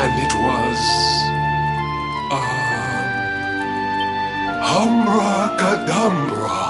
And it was... Humra-kadamra.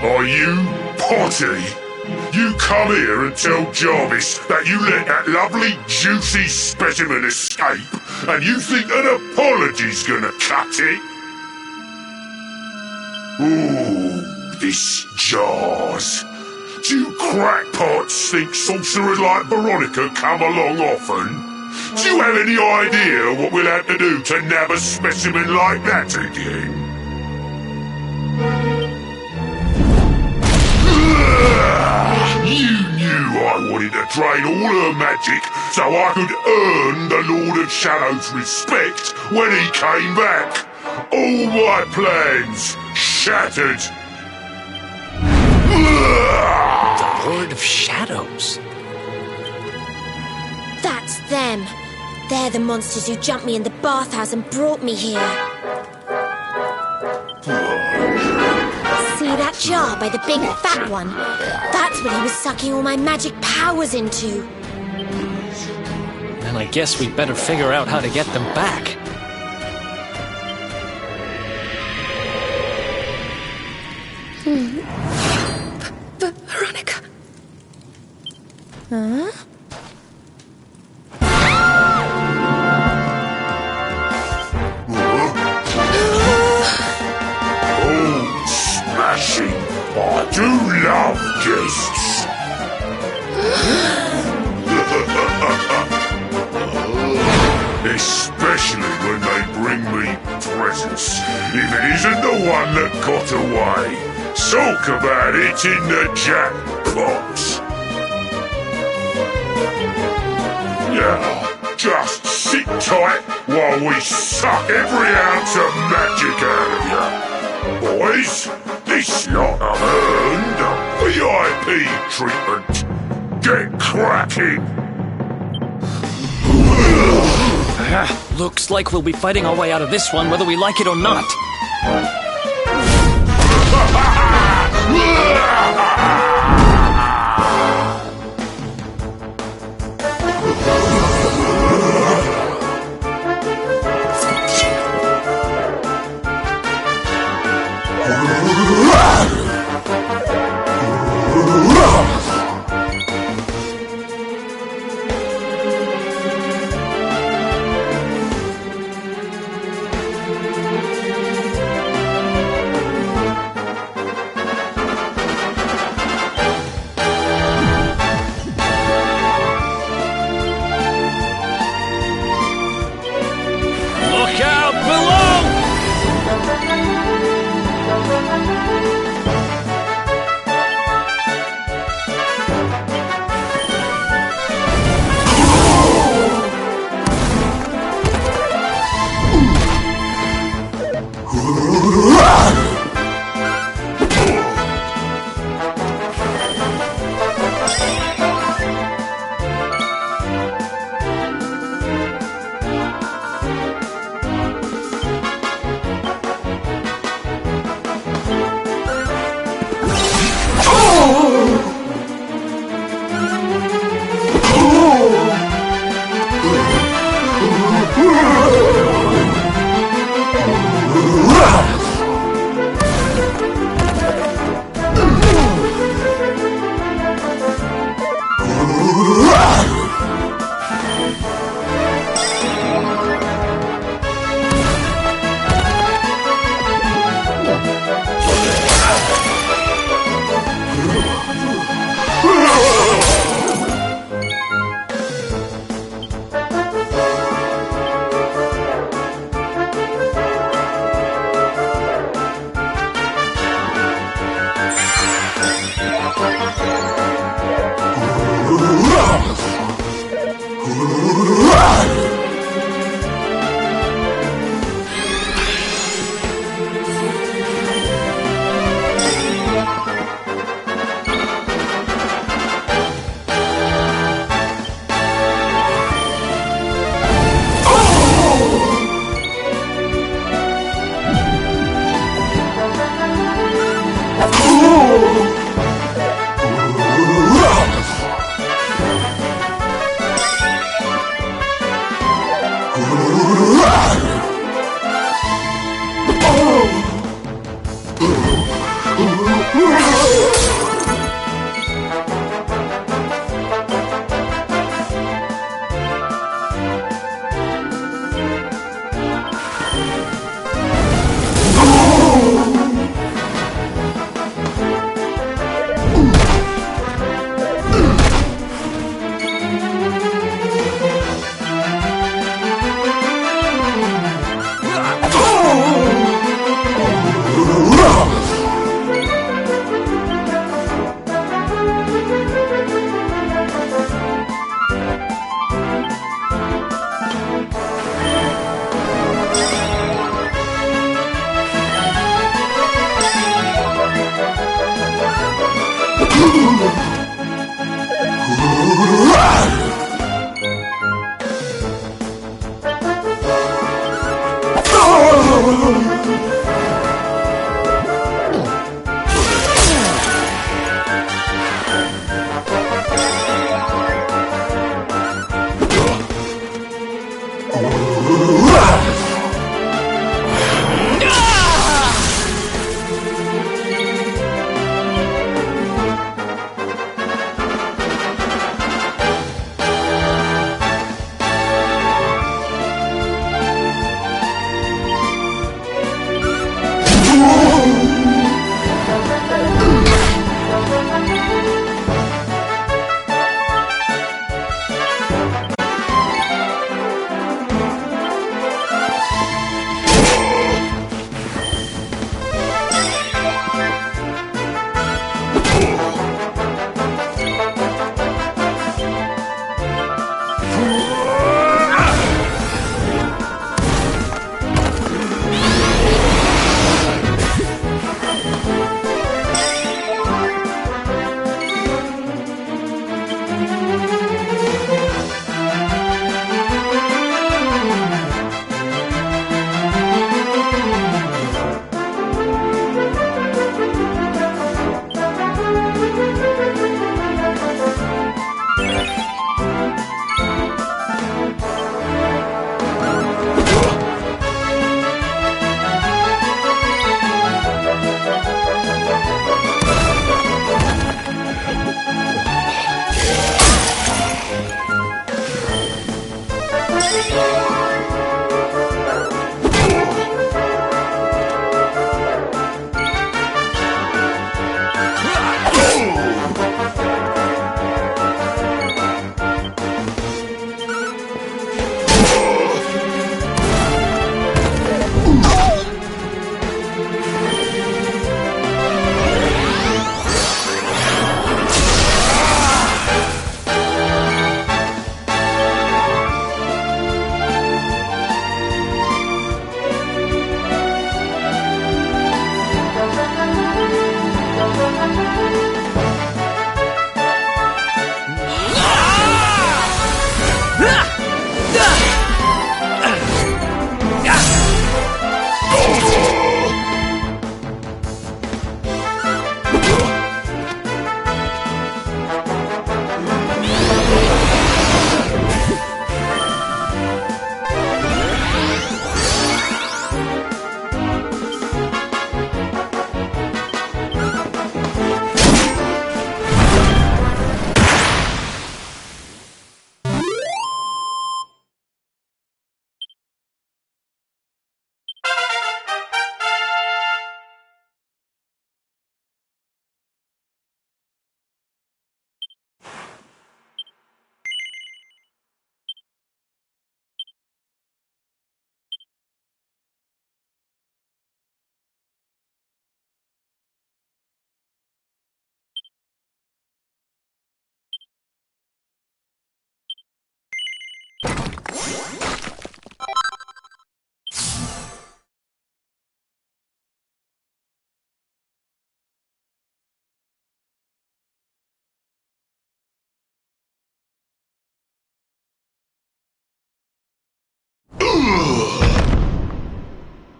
Are you potty? You come here and tell Jarvis that you let that lovely juicy specimen escape, and you think an apology's gonna cut it? Ooh, this jars. Do you crackpots think sorcerers like Veronica come along often? Do you have any idea what we'll have to do to nab a specimen like that again? You knew I wanted to drain all her magic so I could earn the Lord of Shadow's respect when he came back. All my plans shattered. The Lord of Shadows? That's them. They're the monsters who jumped me in the bathhouse and brought me here. See that jar by the big fat one? That's what he was sucking all my magic powers into. And I guess we'd better figure out how to get them back. Veronica. Huh? I do love guests. Especially when they bring me presents. If it isn't the one that got away. Talk about it in the jackpot. Yeah, just sit tight while we suck every ounce of magic out of you. Boys, this lot have earned a VIP treatment. Get cracking! Looks like we'll be fighting our way out of this one whether we like it or not.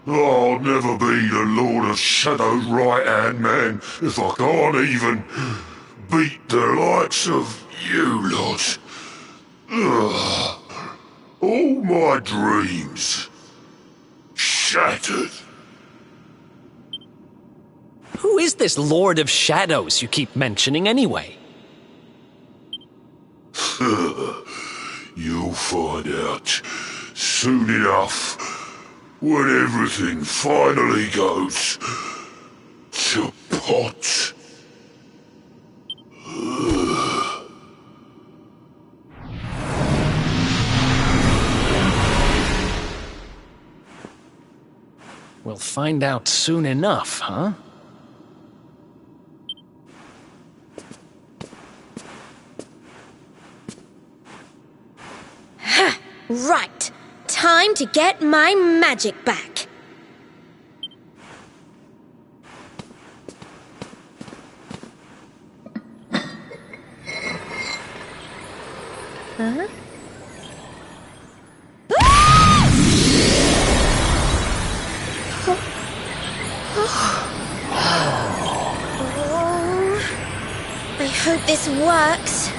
I'll never be the Lord of Shadow's right-hand man if I can't even beat the likes of you lot. Ugh. All my dreams shattered. Who is this Lord of Shadows you keep mentioning anyway? You'll find out soon enough when everything finally goes to pot. We'll find out soon enough, huh? Right. Time to get my magic back. Huh? this works.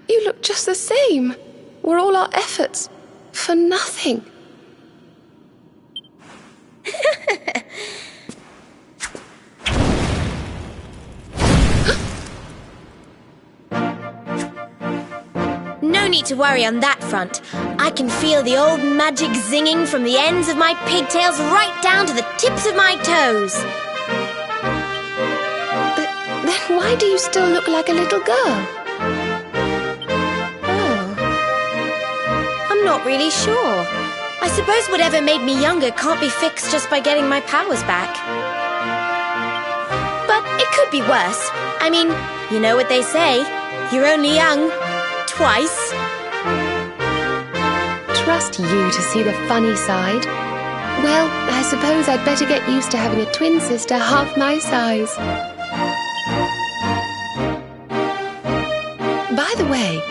You look just the same. Were all our efforts for nothing? No need to worry on that front. I can feel the old magic zinging from the ends of my pigtails right down to the tips of my toes. Then why do you still look like a little girl? I'm not really sure. I suppose whatever made me younger can't be fixed just by getting my powers back. But it could be worse. I mean, you know what they say. You're only young. Twice. Trust you to see the funny side. Well, I suppose I'd better get used to having a twin sister half my size. By the way,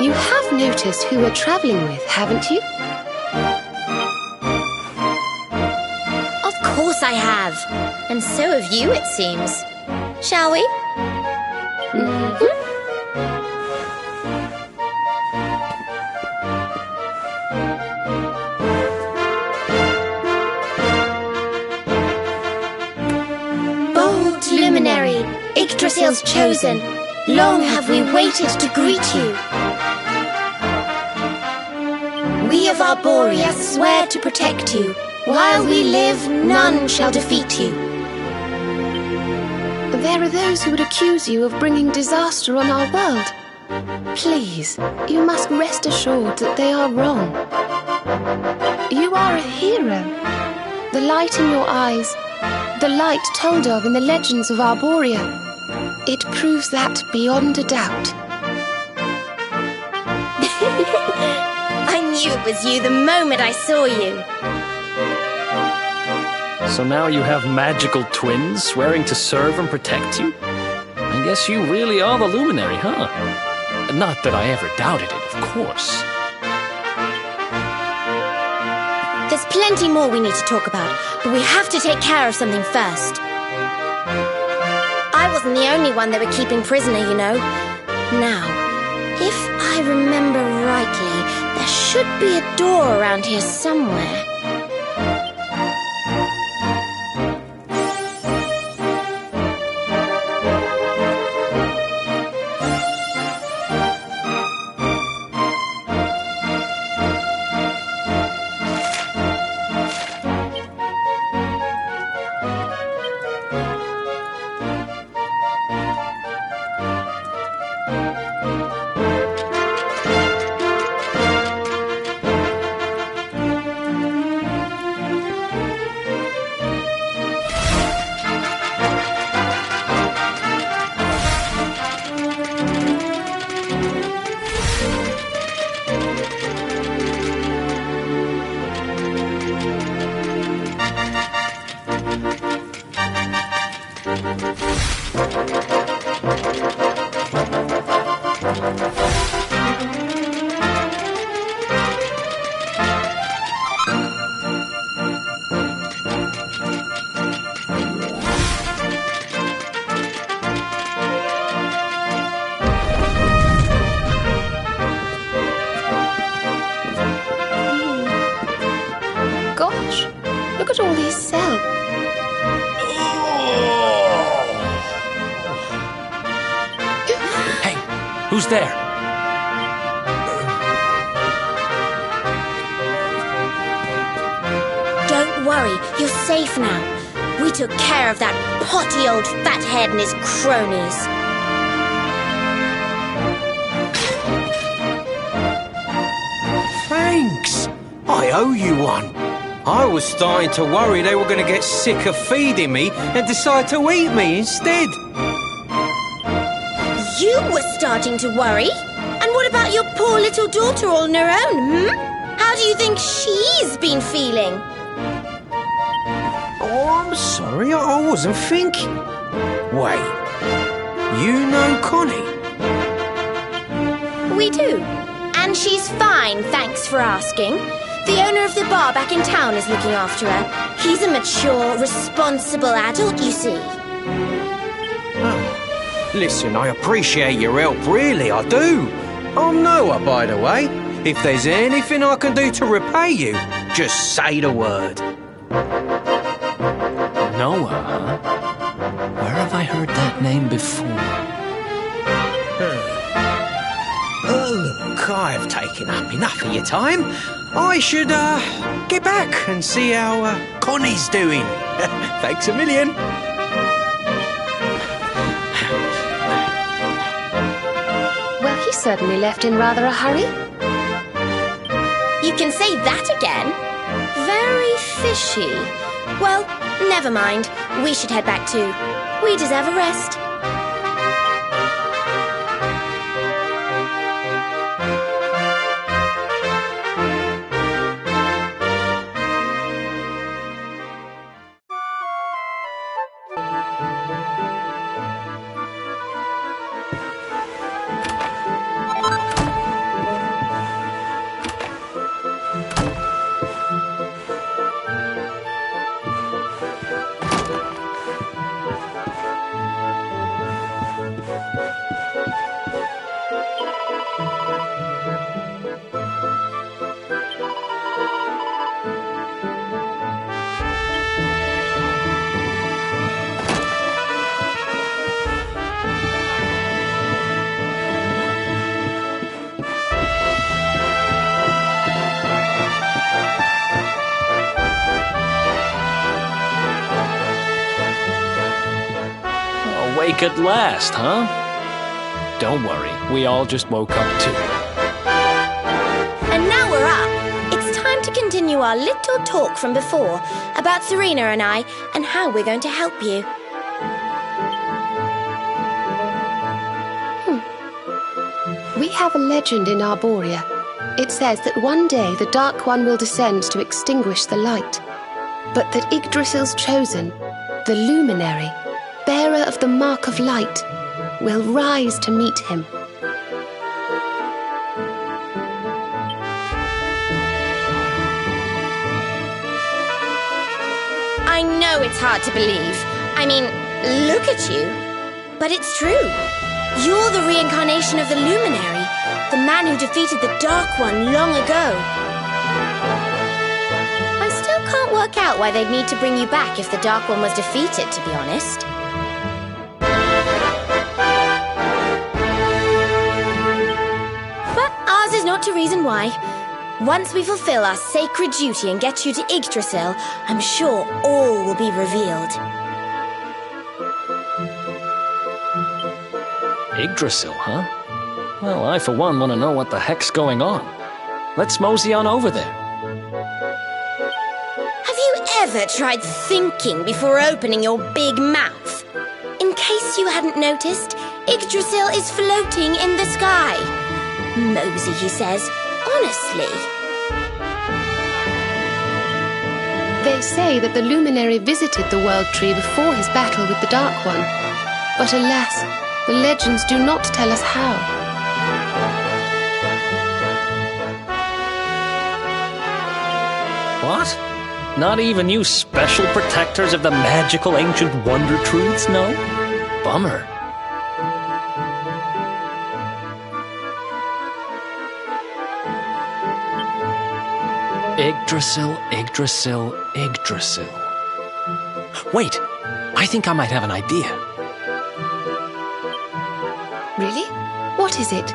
you have noticed who we're traveling with, haven't you? Of course I have. And so have you, it seems. Shall we? Mm-hmm. Bold luminary, Yggdrasil's chosen, long have we waited to greet you. We of Arborea swear to protect you. While we live, none shall defeat you. There are those who would accuse you of bringing disaster on our world. Please, you must rest assured that they are wrong. You are a hero. The light in your eyes, the light told of in the legends of Arborea, it proves that beyond a doubt. I knew it was you the moment I saw you. So now you have magical twins swearing to serve and protect you? I guess you really are the luminary, huh? Not that I ever doubted it, of course. There's plenty more we need to talk about, but we have to take care of something first. I wasn't the only one they were keeping prisoner, you know. Now, if I remember rightly, there should be a door around here somewhere. Gosh, look at all these cells. Hey, who's there? Don't worry, you're safe now. We took care of that potty old fathead and his cronies. Thanks. I owe you one. I was starting to worry they were going to get sick of feeding me and decide to eat me instead. You were starting to worry? And what about your poor little daughter all on her own, hmm? How do you think she's been feeling? I'm sorry, I wasn't thinking. Wait, you know Connie? We do. And she's fine, thanks for asking. The owner of the bar back in town is looking after her. He's a mature, responsible adult, you see. Oh. Listen, I appreciate your help, really, I do. I'm Noah, by the way. If there's anything I can do to repay you, just say the word. Noah, huh? Where have I heard that name before? Look, I've taken up enough of your time. I should, get back and see how, Connie's doing. Thanks a million. Well, he certainly left in rather a hurry. You can say that again. Very fishy. Well, never mind. We should head back too. We deserve a rest. Awake at last, huh? Don't worry, we all just woke up too. And now we're up. It's time to continue our little talk from before about Serena and I and how we're going to help you. We have a legend in Arborea. It says that one day the Dark One will descend to extinguish the light, but that Yggdrasil's chosen, the Luminary, bearer of the Mark of Light, will rise to meet him. I know it's hard to believe. I mean, look at you. But it's true. You're the reincarnation of the Luminary, the man who defeated the Dark One long ago. I still can't work out why they'd need to bring you back if the Dark One was defeated, to be honest. But ours is not to reason why. Once we fulfill our sacred duty and get you to Yggdrasil, I'm sure all will be revealed. Yggdrasil, huh? Well, I for one want to know what the heck's going on. Let's mosey on over there. Have you ever tried thinking before opening your big mouth? In case you hadn't noticed, Yggdrasil is floating in the sky. Mosey, he says. Honestly. They say that the Luminary visited the World Tree before his battle with the Dark One. But alas, the legends do not tell us how. What? Not even you special protectors of the magical ancient wonder truths know? Bummer. Yggdrasil, Yggdrasil, Yggdrasil. Wait, I think I might have an idea. Really? What is it?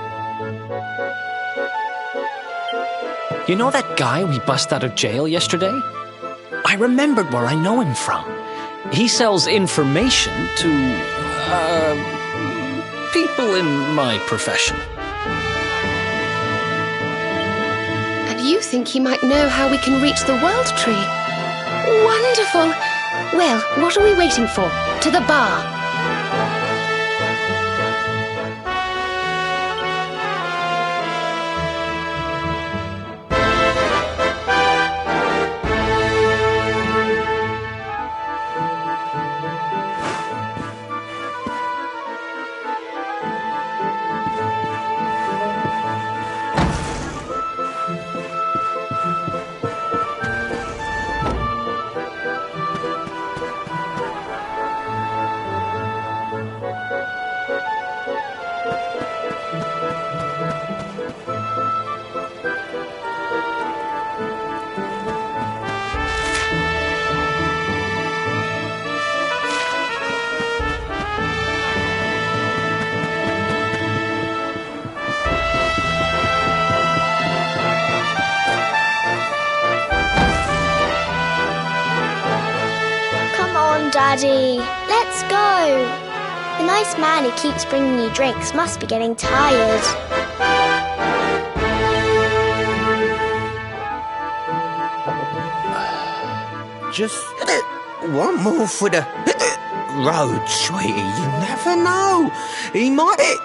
You know that guy we bust out of jail yesterday? I remembered where I know him from. He sells information to, people in my profession. And you think he might know how we can reach the World Tree? Wonderful! Well, what are we waiting for? To the bar! everybody. Let's go. The nice man who keeps bringing you drinks must be getting tired. Just one more for the road, sweetie. You never know. He might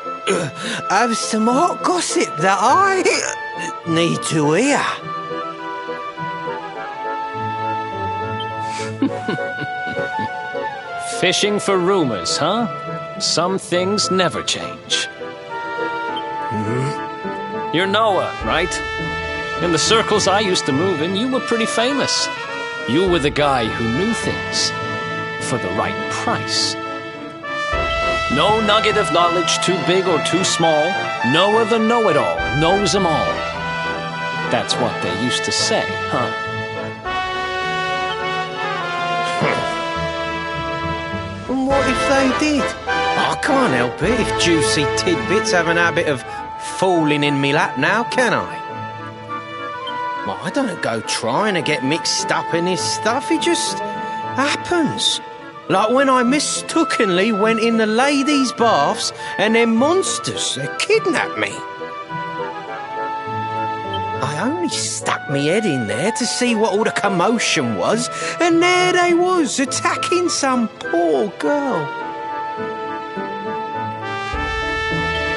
have some hot gossip that I need to hear. Fishing for rumors, huh? Some things never change. You're Noah, right? In the circles I used to move in, you were pretty famous. You were the guy who knew things for the right price. No nugget of knowledge too big or too small. Noah the know-it-all knows them all. That's what they used to say, huh? And what if they did? I can't help it if juicy tidbits have an habit of falling in me lap now, can I? Well, I don't go trying to get mixed up in this stuff, it just happens. Like when I mistakenly went in the ladies' baths and them monsters, they kidnapped me. I only stuck me head in there to see what all the commotion was, and there they was, attacking some poor girl.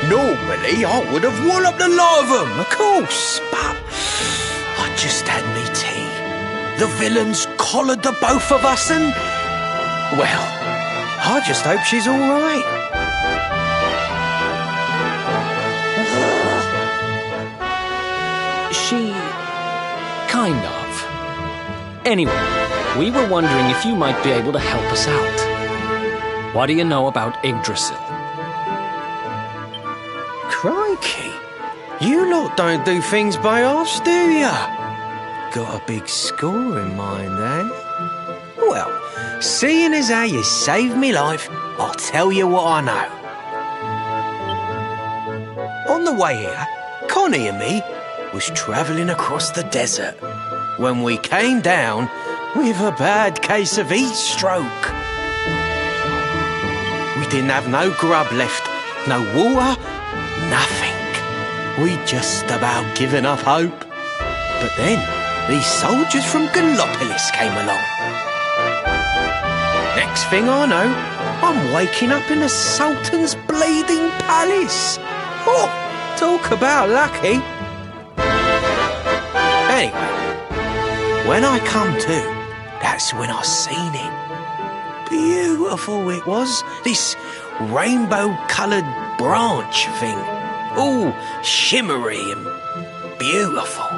Normally, I would have walloped the lot of them, of course, but I just had me tea. The villains collared the both of us and... well, I just hope she's all right. She... kind of. Anyway, we were wondering if you might be able to help us out. What do you know about Yggdrasil? Crikey, you lot don't do things by halves, do ya? Got a big score in mind, eh? Well, seeing as how you saved me life, I'll tell you what I know. On the way here, Connie and me was travelling across the desert when we came down with a bad case of heat stroke. We didn't have no grub left, no water, nothing. We'd just about given up hope. But then these soldiers from Gallopolis came along. Next thing I know, I'm waking up in the Sultan's bleeding palace. Oh, talk about lucky. Anyway, when I come to, that's when I seen it. Beautiful it was, this rainbow-coloured branch thing. All shimmery and beautiful.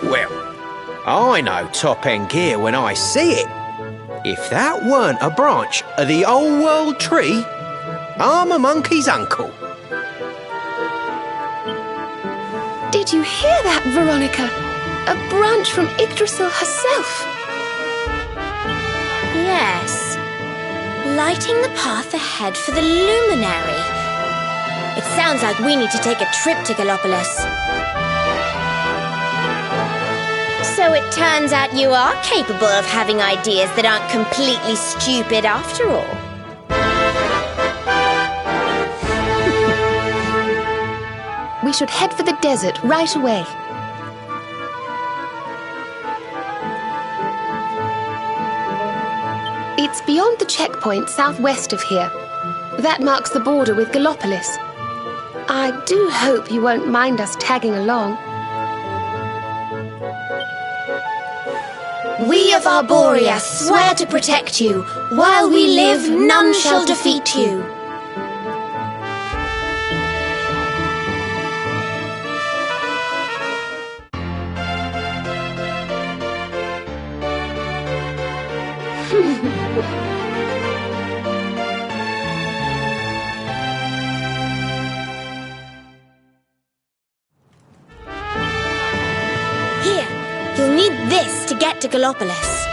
Well, I know top-end gear when I see it. If that weren't a branch of the old world tree, I'm a monkey's uncle. Did you hear that, Veronica? A branch from Yggdrasil herself. Yes. Lighting the path ahead for the luminary. It sounds like we need to take a trip to Gallopolis. So it turns out you are capable of having ideas that aren't completely stupid after all. We should head for the desert right away. It's beyond the checkpoint southwest of here. That marks the border with Gallopolis. I do hope you won't mind us tagging along. We of Arborea swear to protect you. While we live, none shall defeat you. Here, you'll need this to get to Gallopolis.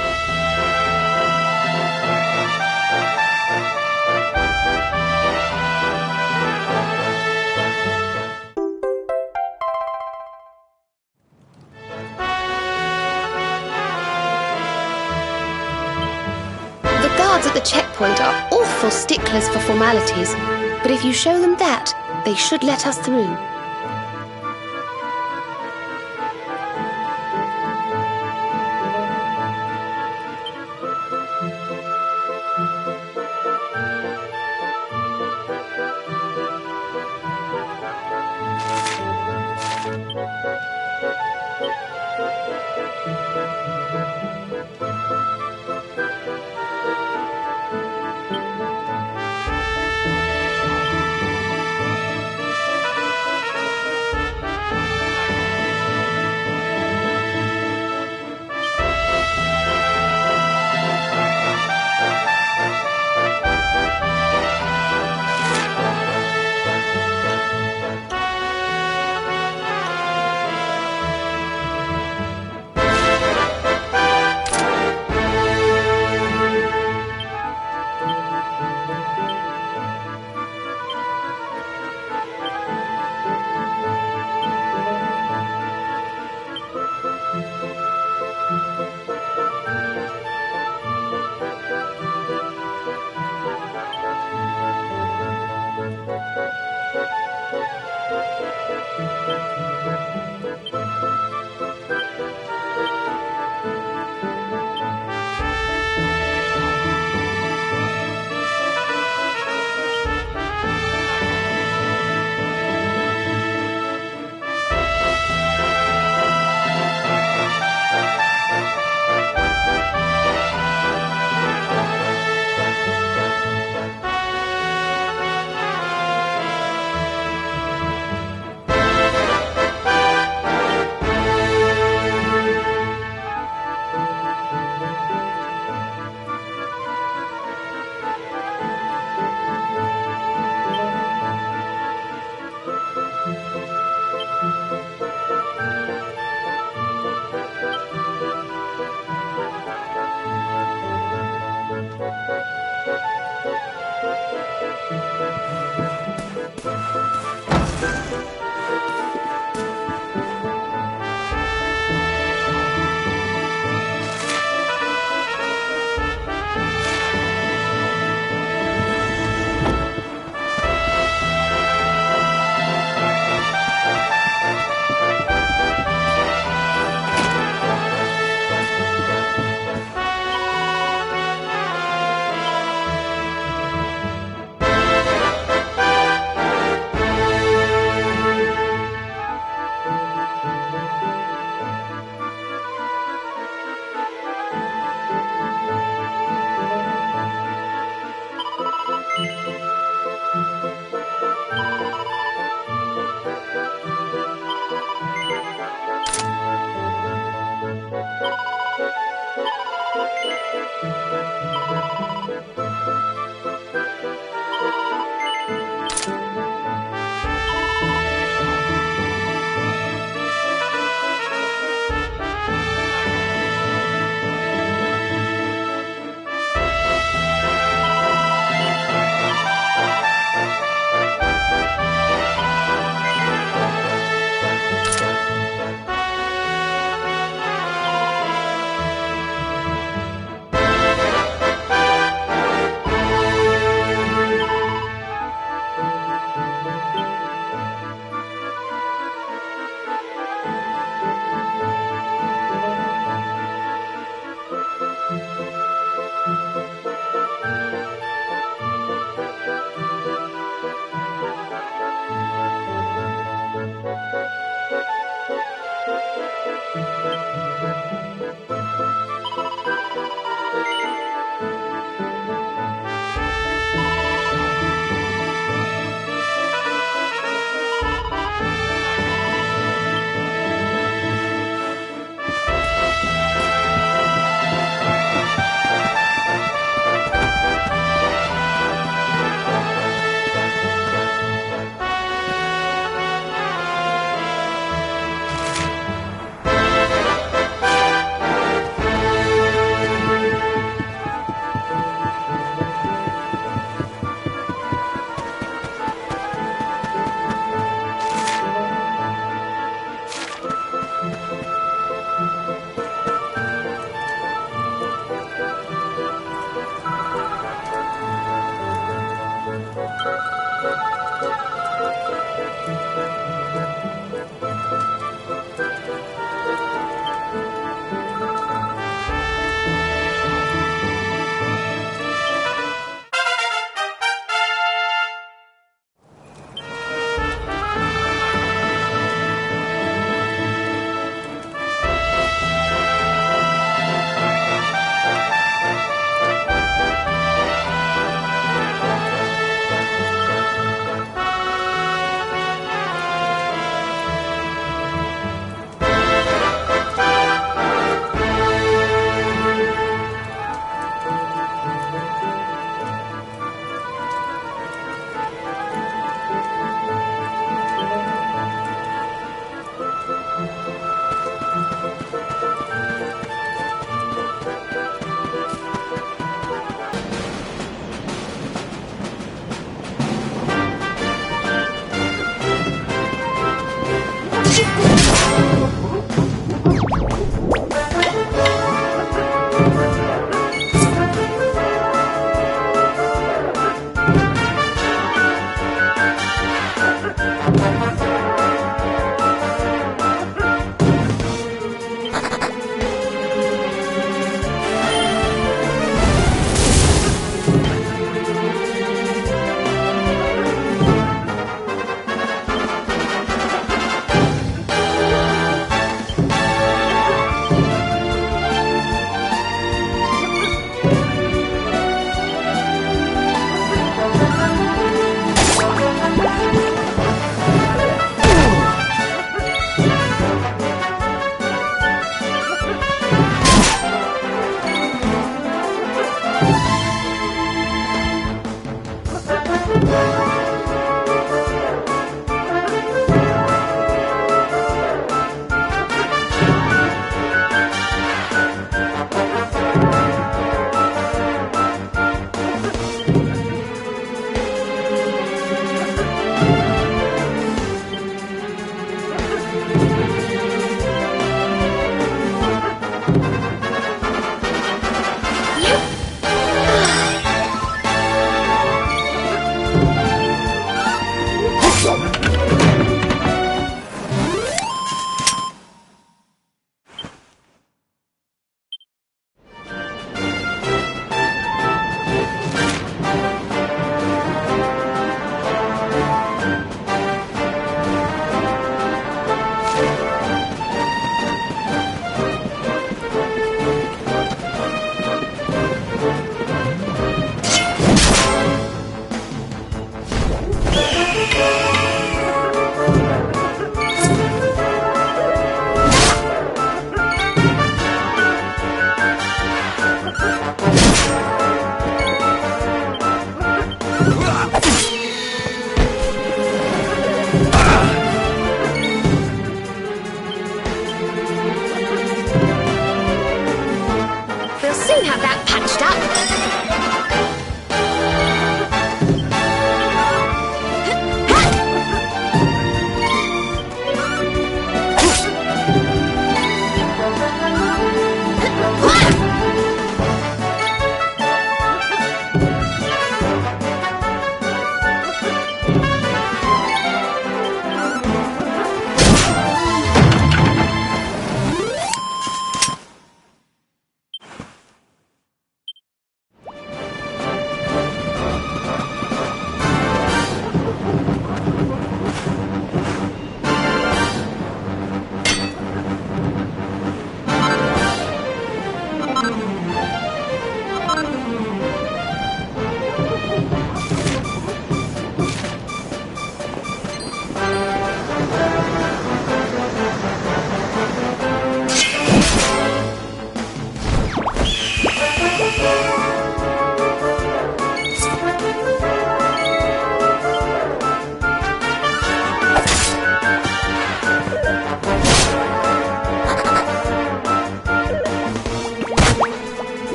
checkpoint are awful sticklers for formalities, but if you show them that, they should let us through.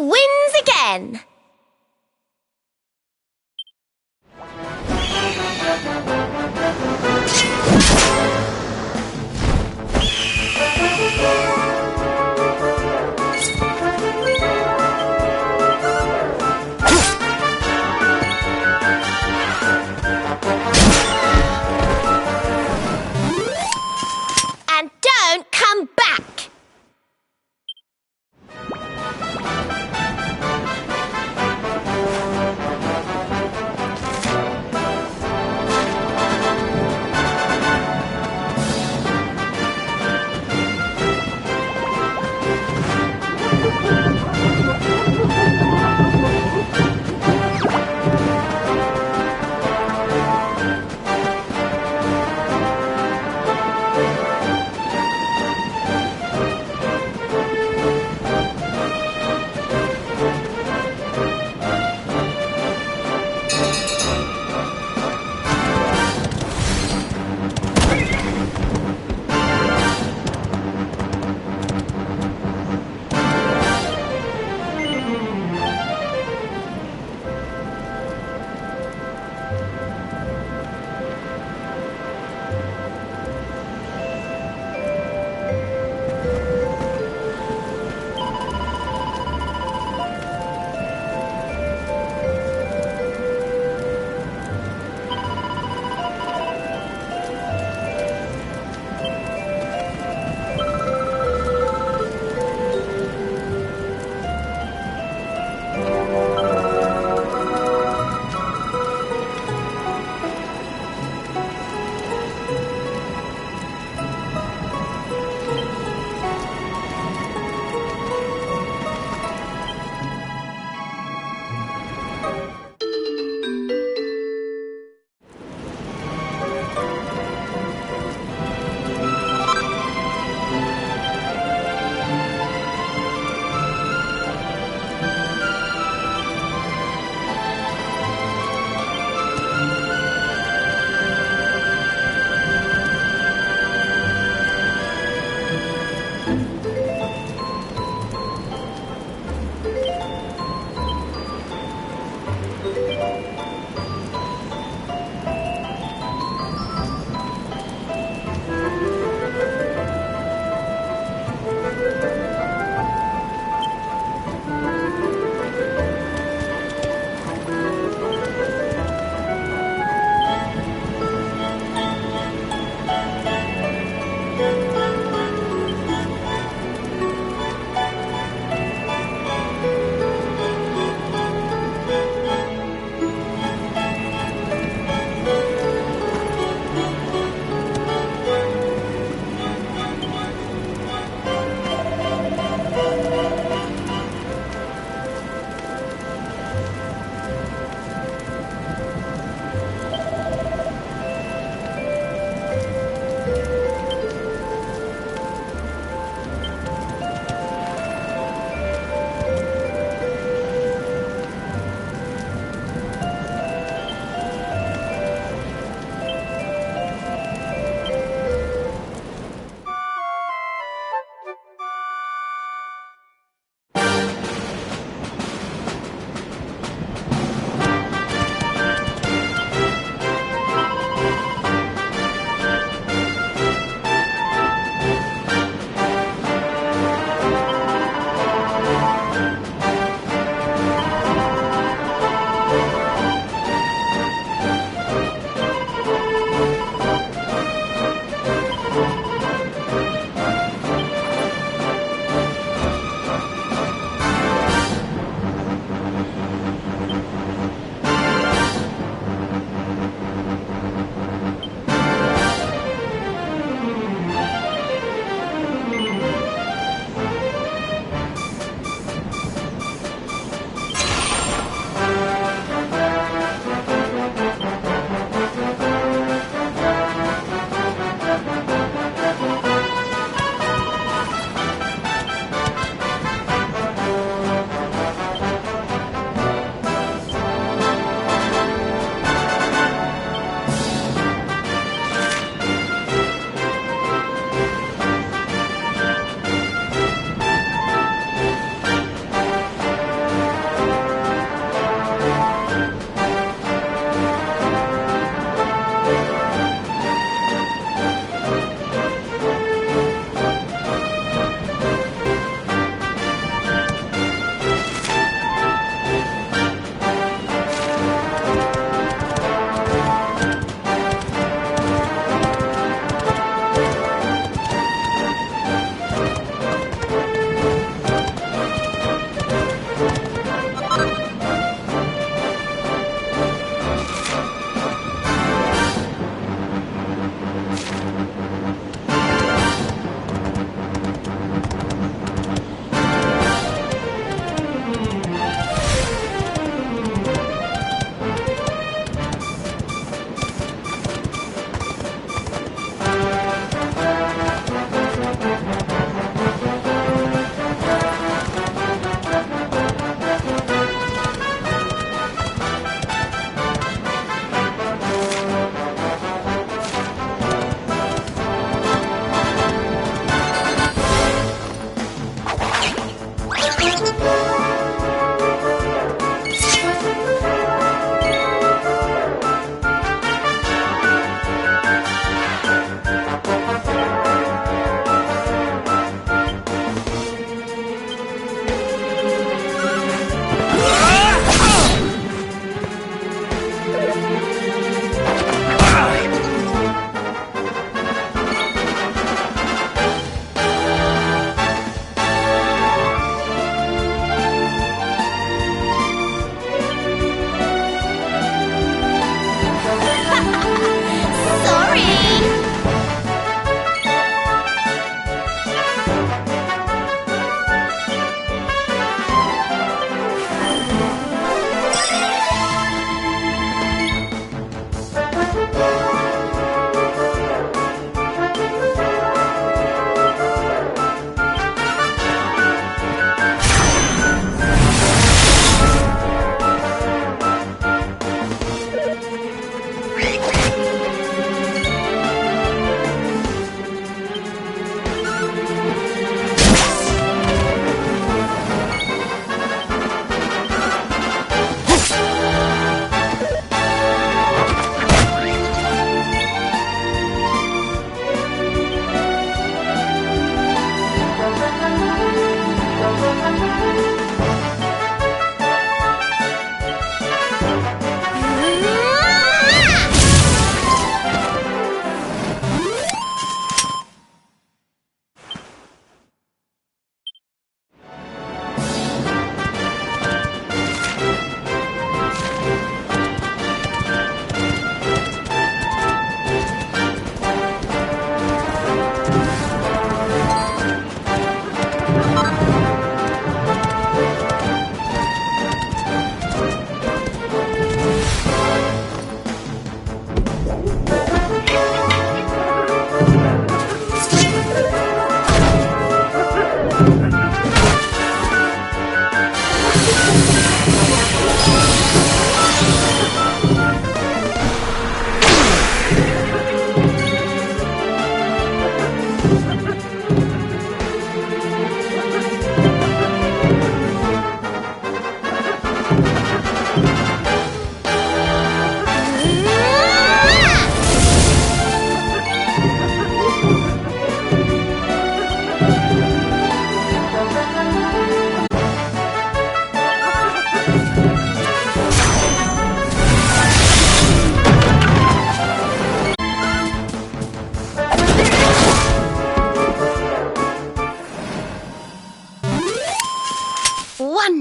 wins again! And don't come back!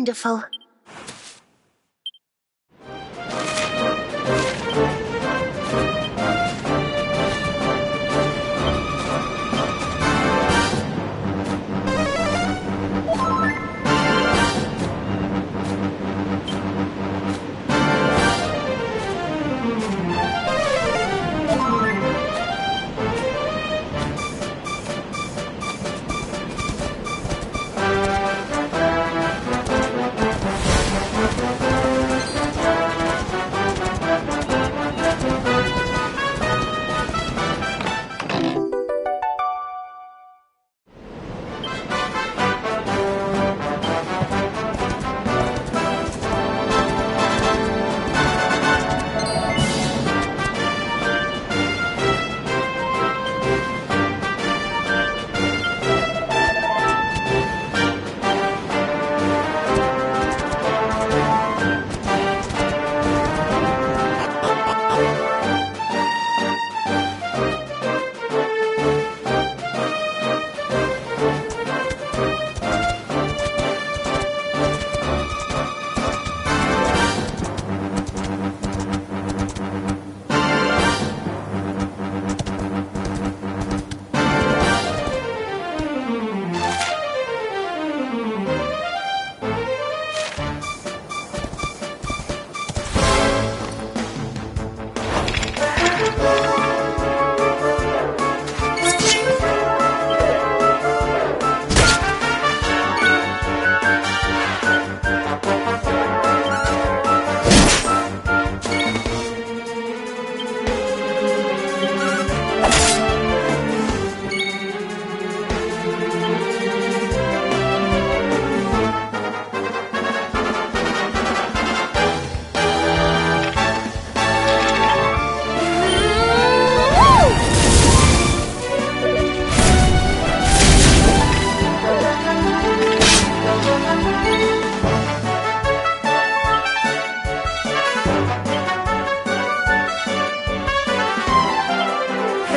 wonderful.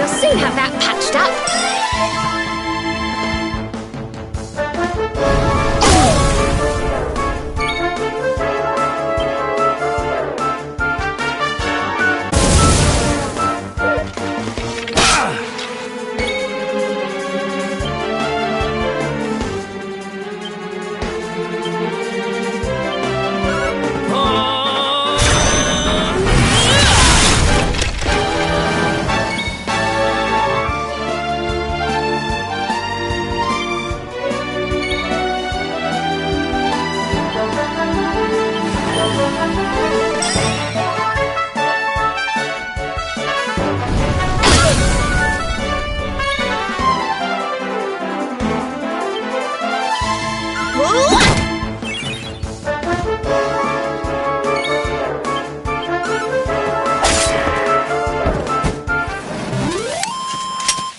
Soon have that patched up.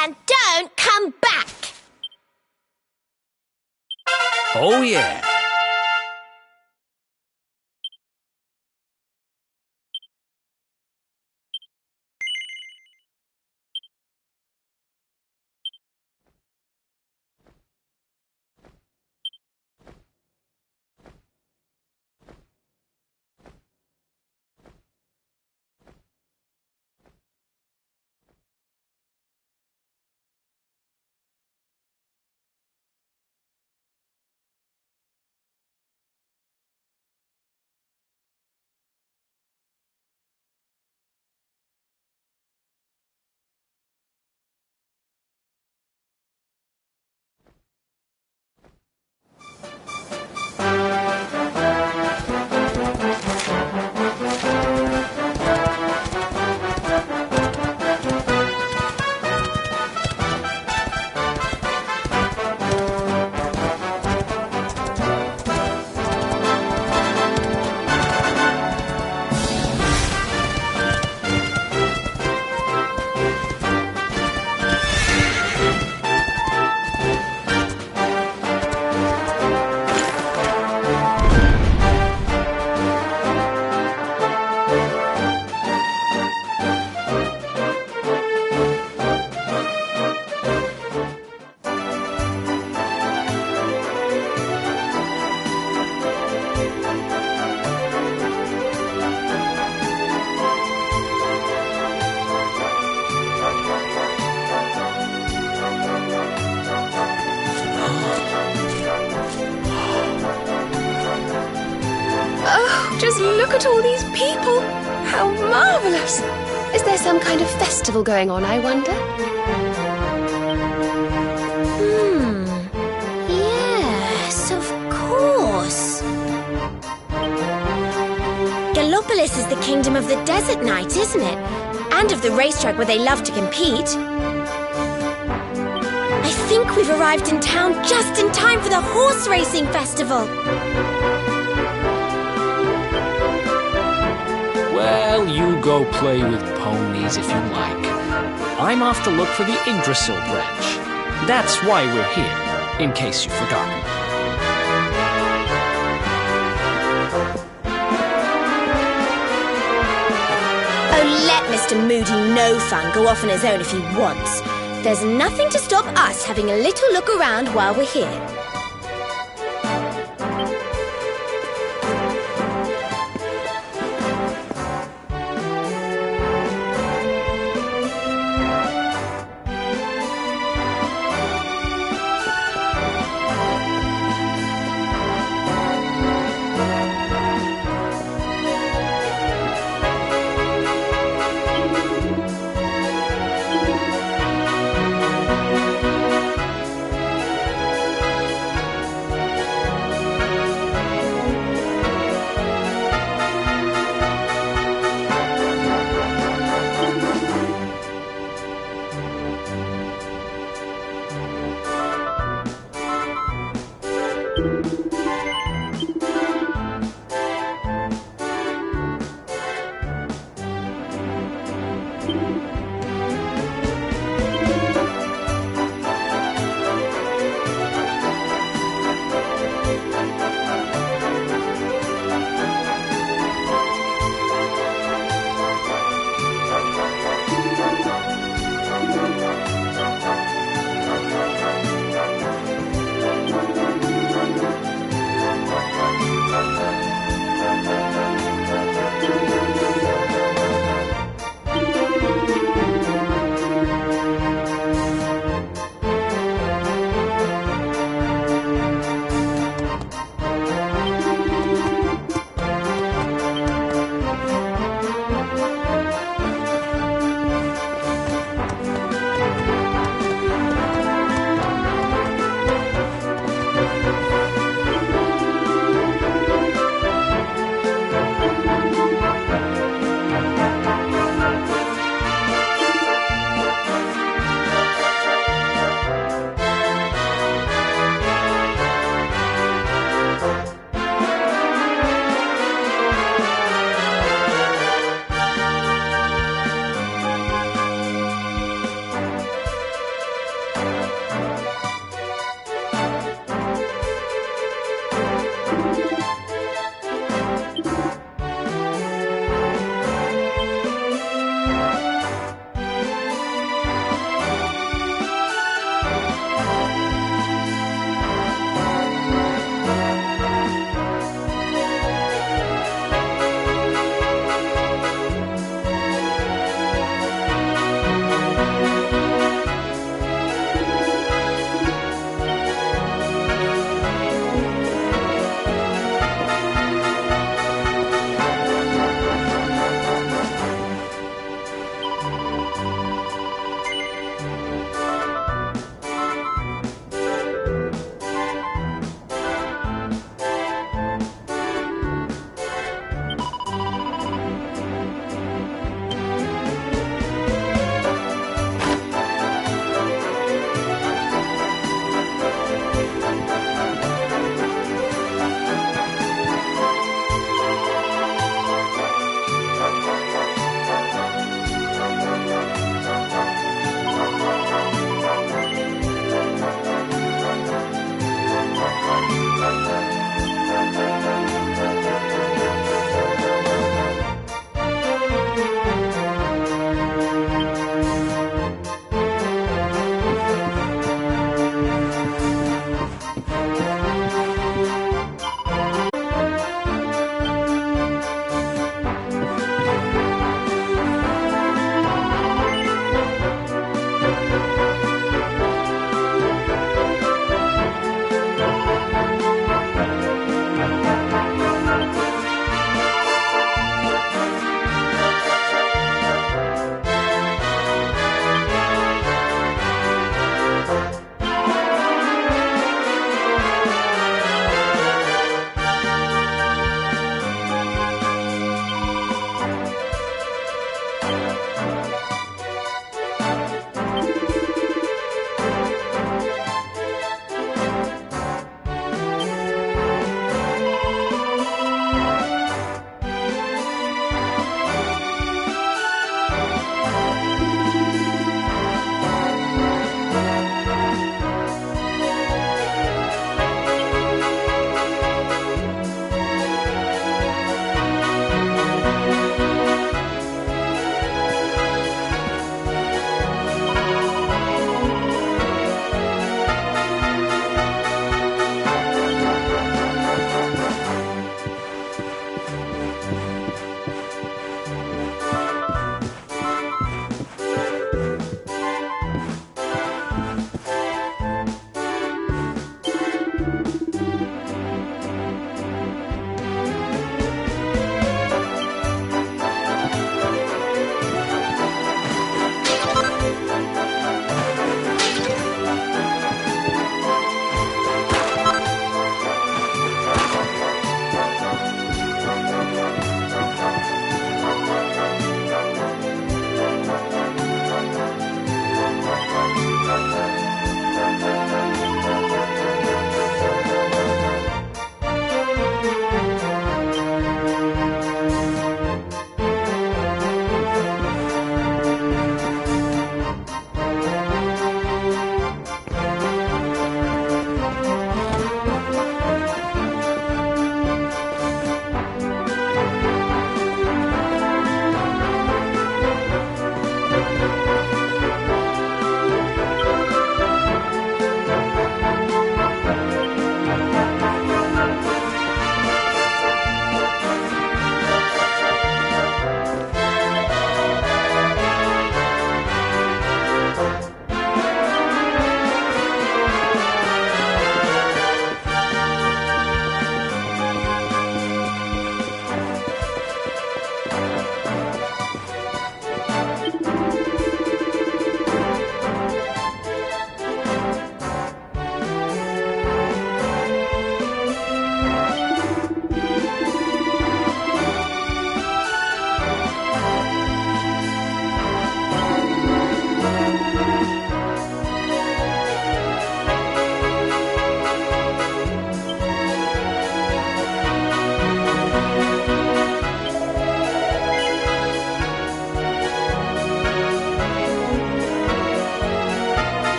And don't come back. Oh, yeah. Just look at all these people. How marvellous. Is there some kind of festival going on, I wonder? Yes, of course. Gallopolis is the kingdom of the desert knight, isn't it? And of the racetrack where they love to compete. I think we've arrived in town just in time for the horse racing festival. Well, you go play with ponies if you like. I'm off to look for the Yggdrasil branch. That's why we're here, in case you've forgotten. Oh, let Mr. Moody No Fun go off on his own if he wants. There's nothing to stop us having a little look around while we're here.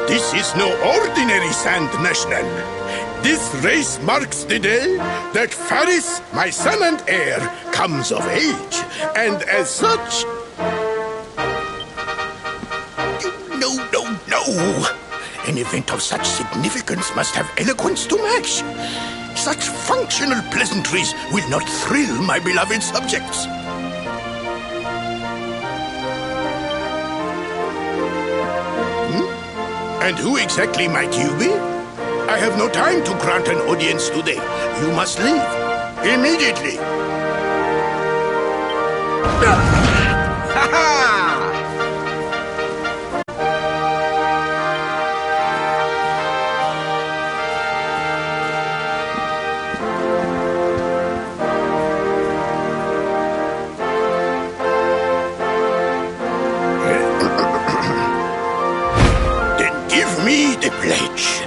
This is no ordinary Sand National. This race marks the day that Faris, my son and heir, comes of age. And as such... No. An event of such significance must have eloquence to match. Such functional pleasantries will not thrill my beloved subjects. And who exactly might you be? I have no time to grant an audience today. You must leave. Immediately. The pledge.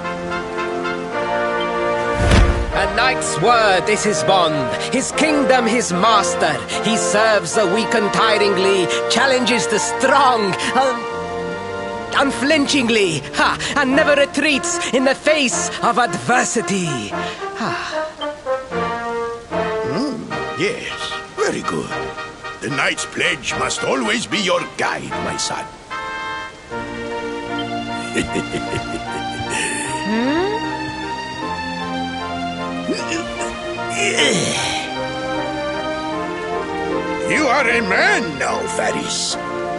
A knight's word is his bond, his kingdom his master. He serves the weak untiringly, challenges the strong unflinchingly, and never retreats in the face of adversity. Yes, very good. The knight's pledge must always be your guide, my son. You are a man now, Faris,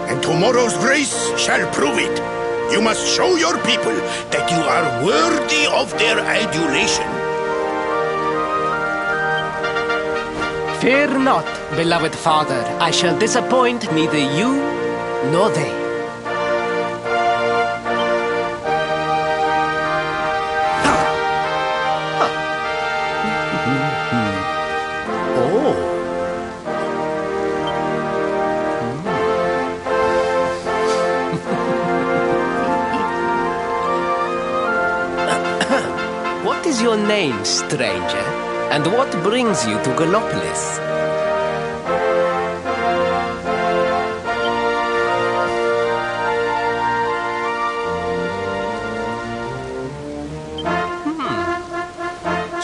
and tomorrow's race shall prove it. You must show your people that you are worthy of their adulation. Fear not, beloved father. I shall disappoint neither you nor they. What is your name, stranger? And what brings you to Gallopolis?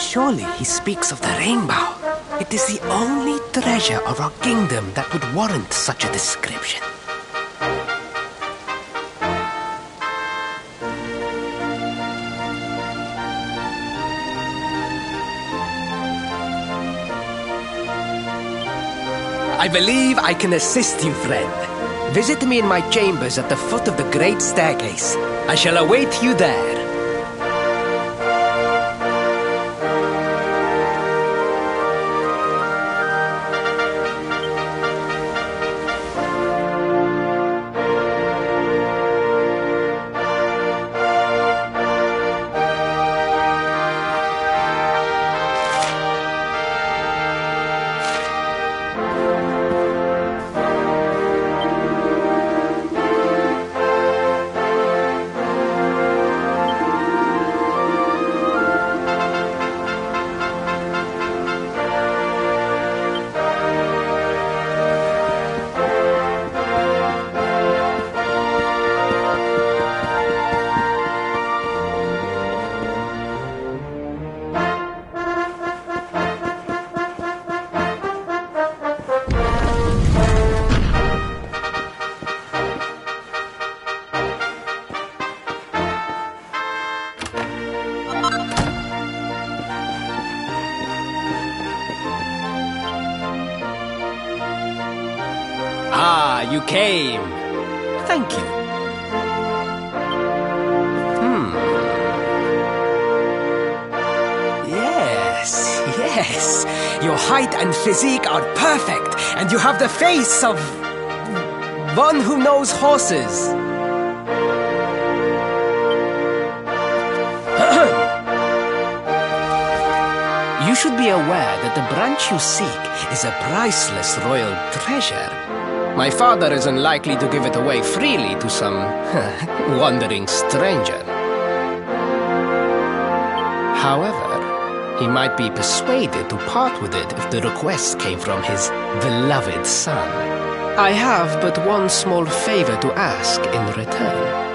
Surely he speaks of the rainbow. It is the only treasure of our kingdom that would warrant such a description. I believe I can assist you, friend. Visit me in my chambers at the foot of the great staircase. I shall await you there. You came. Thank you. Yes. Your height and physique are perfect, and you have the face of one who knows horses. You should be aware that the branch you seek is a priceless royal treasure. My father is unlikely to give it away freely to some wandering stranger. However, he might be persuaded to part with it if the request came from his beloved son. I have but one small favor to ask in return.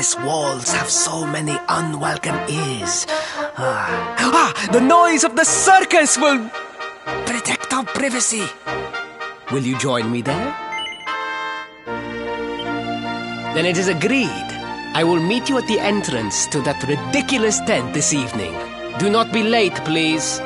these walls have so many unwelcome ears. The noise of the circus will protect our privacy. Will you join me there? Then it is agreed. I will meet you at the entrance to that ridiculous tent this evening. Do not be late, please.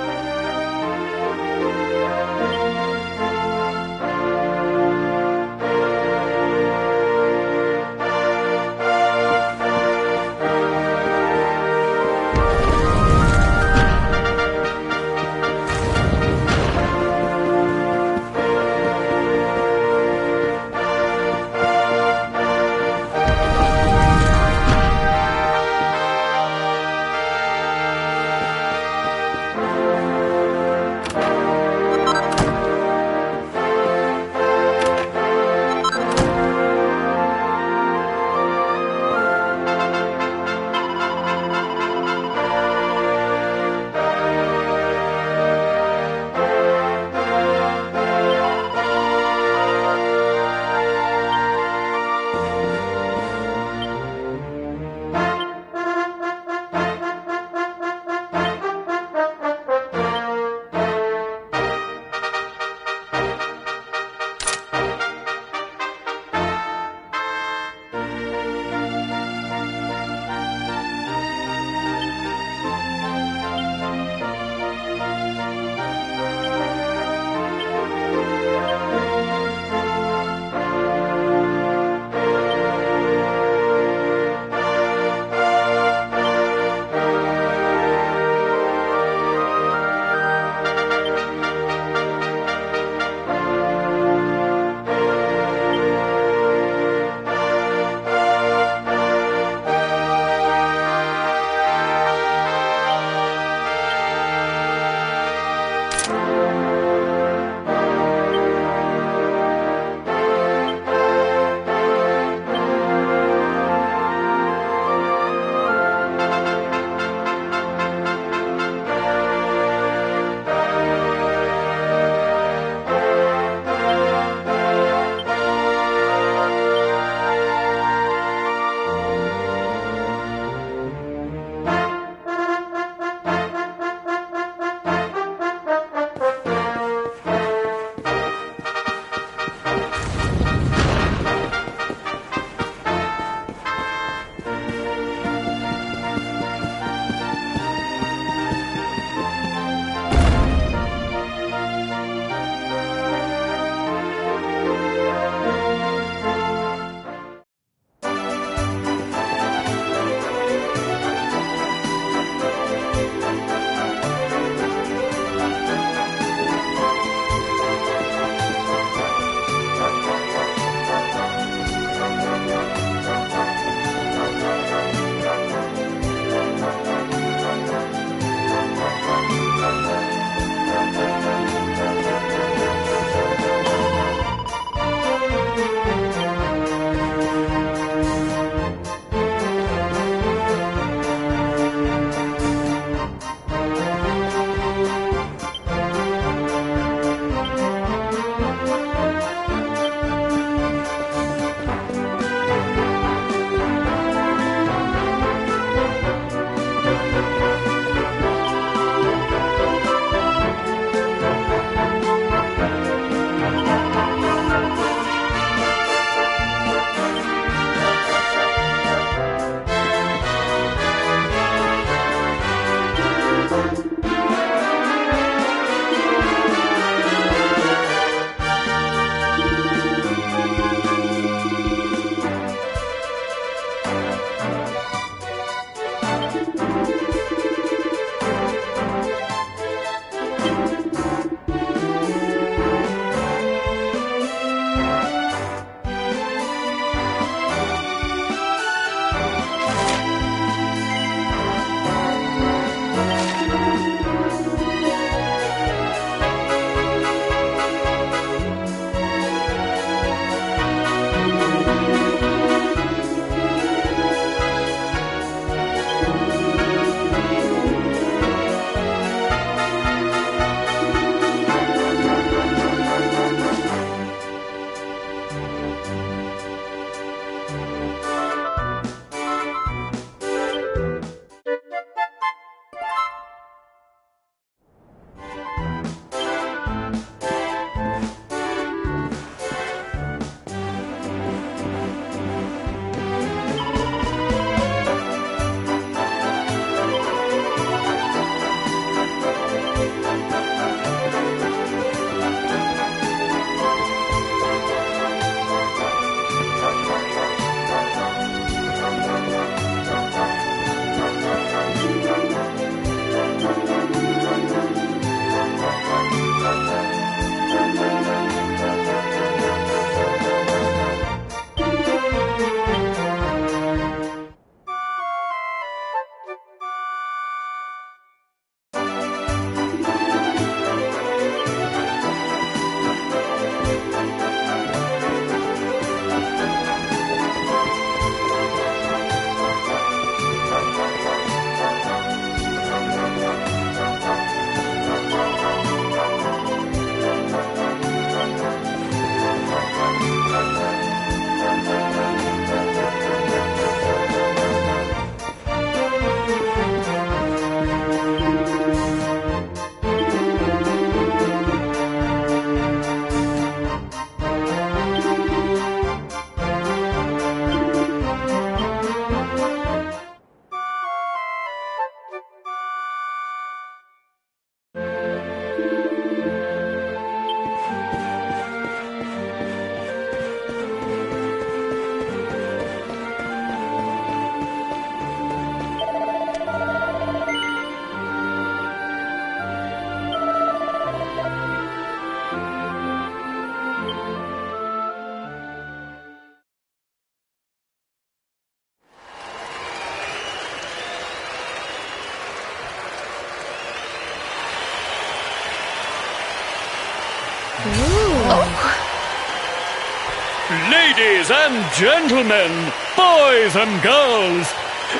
Ladies and gentlemen, boys and girls,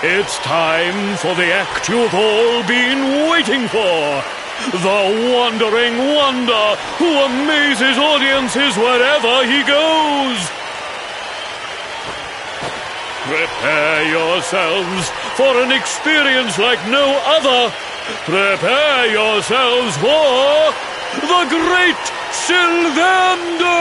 it's time for the act you've all been waiting for. The Wandering Wonder who amazes audiences wherever he goes. Prepare yourselves for an experience like no other. Prepare yourselves for the Great Sylvando!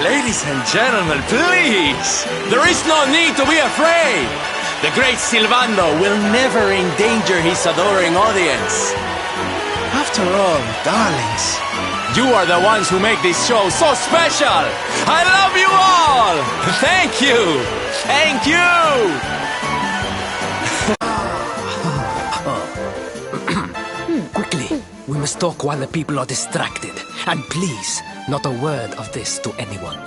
Ladies and gentlemen, please! There is no need to be afraid! The great Sylvando will never endanger his adoring audience. After all, darlings, you are the ones who make this show so special! I love you all! Thank you! Thank you! Quickly, we must talk while the people are distracted. And please, not a word of this to anyone.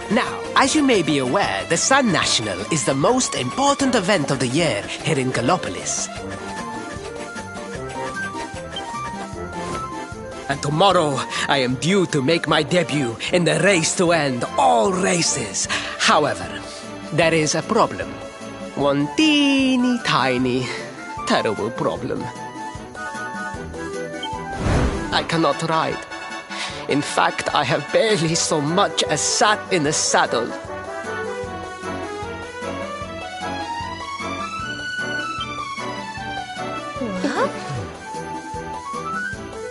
Now, as you may be aware, the Sun National is the most important event of the year here in Gallopolis. And tomorrow, I am due to make my debut in the race to end all races. However, there is a problem. One teeny tiny, terrible problem. I cannot ride. In fact, I have barely so much as sat in the saddle.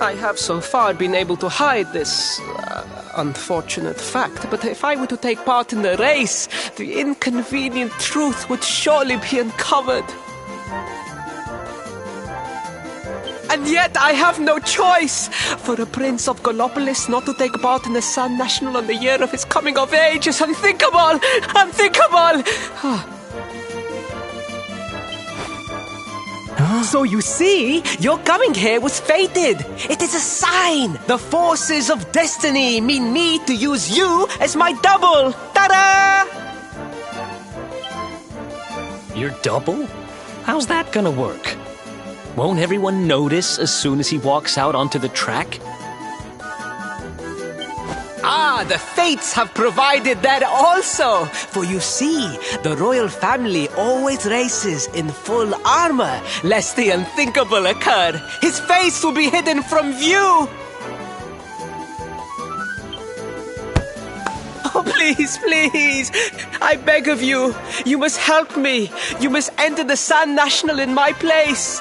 I have so far been able to hide this unfortunate fact, but if I were to take part in the race, the inconvenient truth would surely be uncovered. And yet I have no choice. For a prince of Gallopolis not to take part in the Sun National on the year of his coming of age is unthinkable! Unthinkable! So you see, your coming here was fated. It is a sign. The forces of destiny mean me to use you as my double. Ta-da! Your double? How's that gonna work? Won't everyone notice as soon as he walks out onto the track? Ah, the fates have provided that also. For you see, the royal family always races in full armor, lest the unthinkable occur. His face will be hidden from view. Oh, please, please, I beg of you, you must help me. You must enter the Sun National in my place.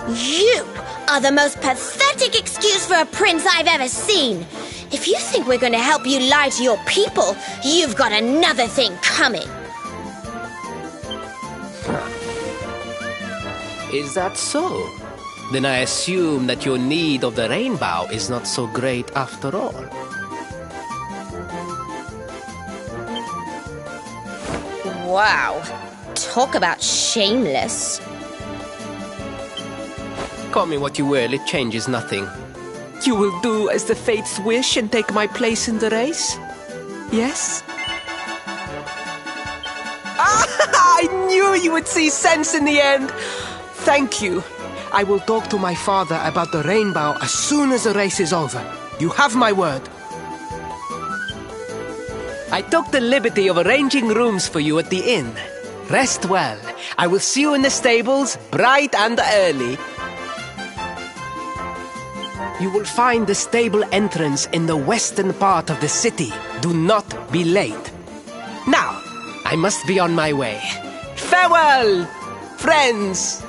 You are the most pathetic excuse for a prince I've ever seen. If you think we're going to help you lie to your people, you've got another thing coming. Is that so? Then I assume that your need of the rainbow is not so great after all. Wow. Talk about shameless. Call me what you will, it changes nothing. You will do as the fates wish and take my place in the race? Yes? I knew you would see sense in the end! Thank you. I will talk to my father about the rainbow as soon as the race is over. You have my word. I took the liberty of arranging rooms for you at the inn. Rest well. I will see you in the stables, bright and early. You will find the stable entrance in the western part of the city. Do not be late. Now, I must be on my way. Farewell, friends!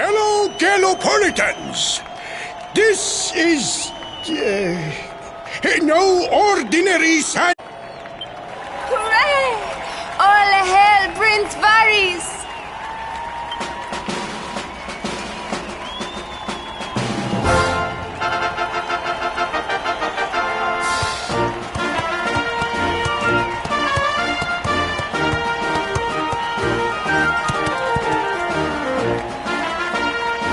Hello, Galopolitans! This is... no ordinary sight. Hooray! All hail Prince Faris!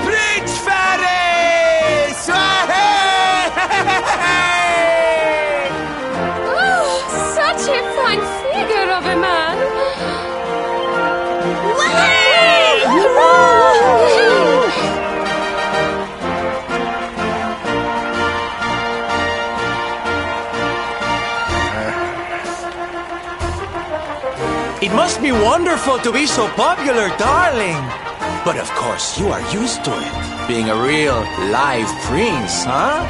Prince Faris! Oh, such a fine figure of a man! It must be wonderful to be so popular, darling. But of course, you are used to it. Being a real, live prince, huh?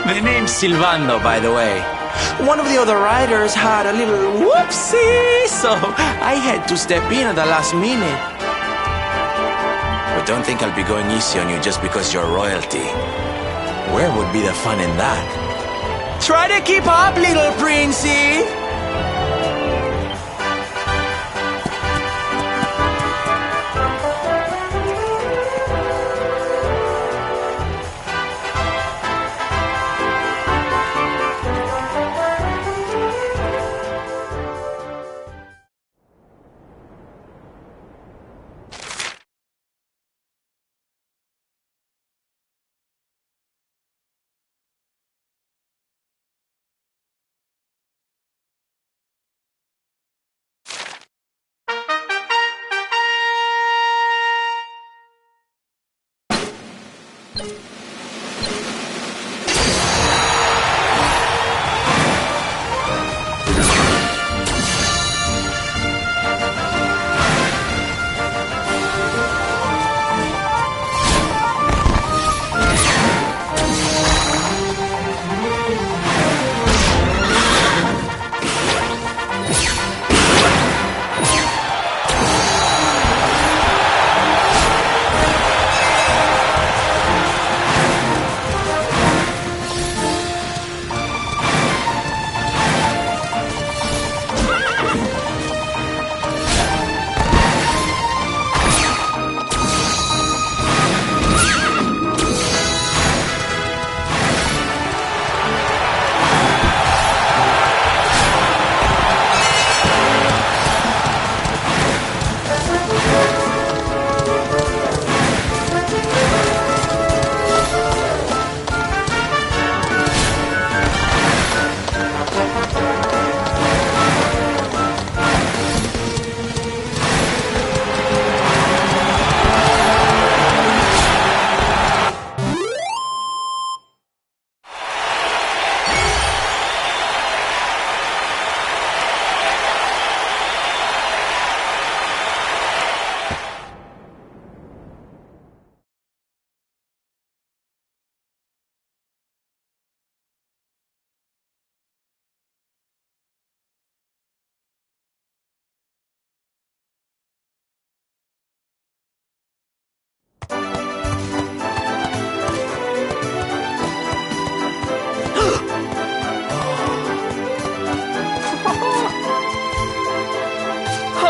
The name's Silvando, by the way. One of the other riders had a little whoopsie, so I had to step in at the last minute. But don't think I'll be going easy on you just because you're royalty. Where would be the fun in that? Try to keep up, little princey!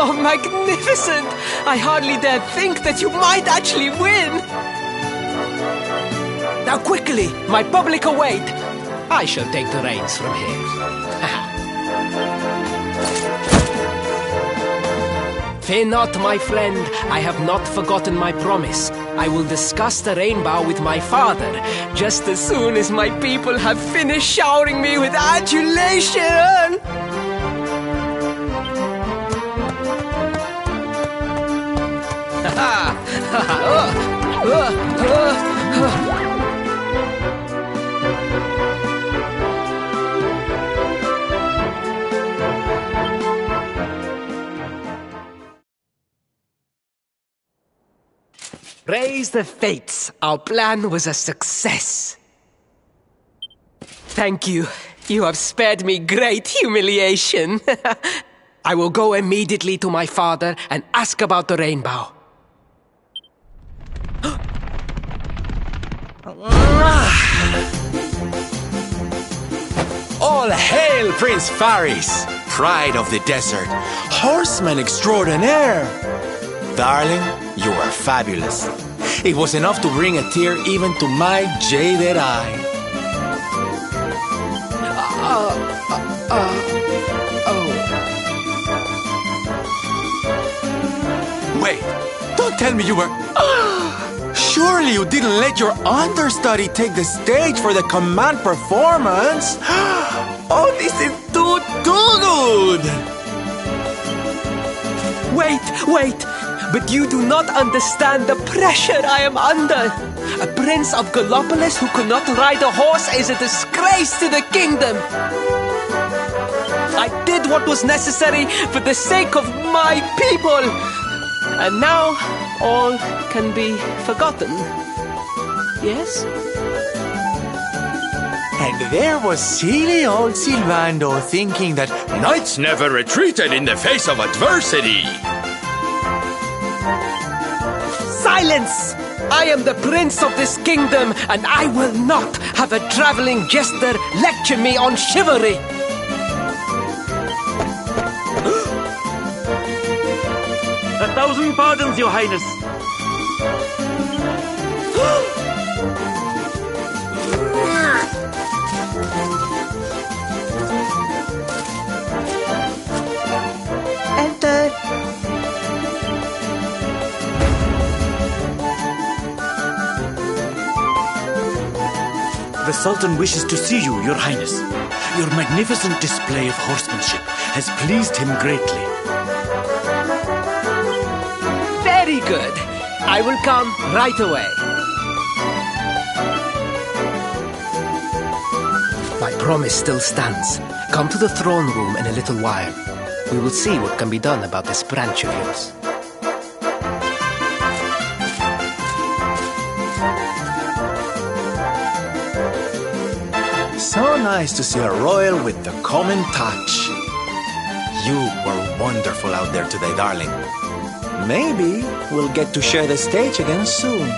Oh, magnificent! I hardly dare think that you might actually win! Now quickly, my public await! I shall take the reins from here. Fear not, my friend. I have not forgotten my promise. I will discuss the rainbow with my father, just as soon as my people have finished showering me with adulation! Praise the fates, our plan was a success. Thank you. You have spared me great humiliation. I will go immediately to my father and ask about the rainbow. All hail Prince Faris, pride of the desert, horseman extraordinaire. Darling, you are fabulous. It was enough to bring a tear even to my jaded eye. Wait, don't tell me you were... Surely you didn't let your understudy take the stage for the command performance? Oh, this is too good! Wait! But you do not understand the pressure I am under. A prince of Gallopolis who could not ride a horse is a disgrace to the kingdom. I did what was necessary for the sake of my people. And now, all can be forgotten. Yes? And there was silly old Silvando thinking that knights never retreated in the face of adversity. Silence! I am the prince of this kingdom, and I will not have a traveling jester lecture me on chivalry. 1,000 pardons, Your Highness. Enter. The Sultan wishes to see you, Your Highness. Your magnificent display of horsemanship has pleased him greatly. Very good. I will come right away. My promise still stands. Come to the throne room in a little while. We will see what can be done about this branch of yours. So nice to see a royal with the common touch. You were wonderful out there today, darling. Maybe we'll get to share the stage again soon.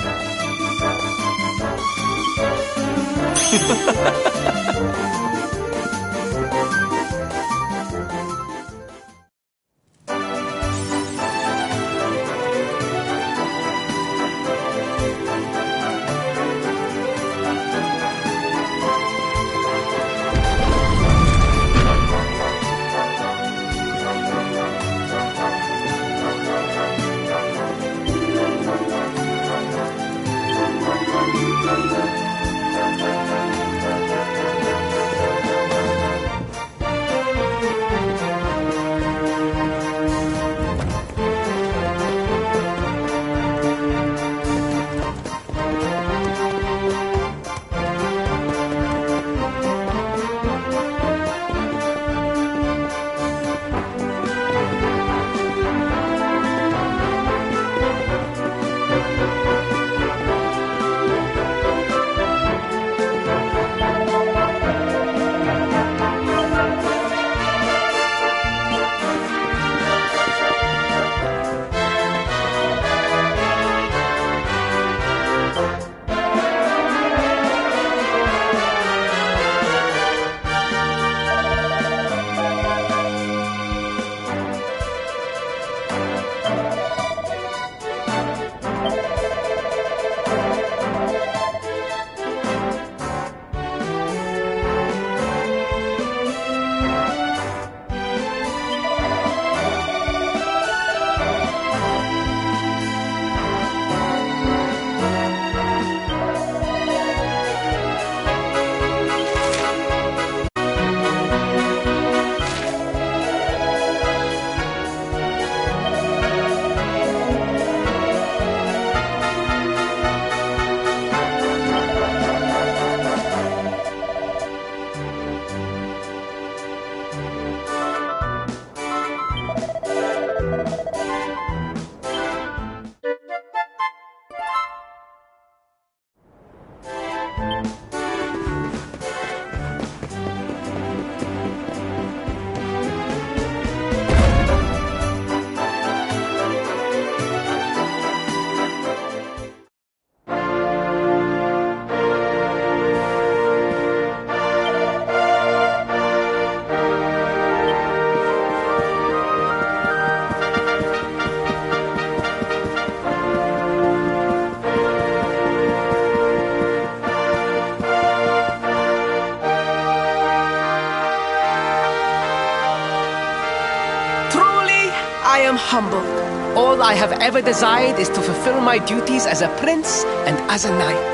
humbled. All I have ever desired is to fulfill my duties as a prince and as a knight.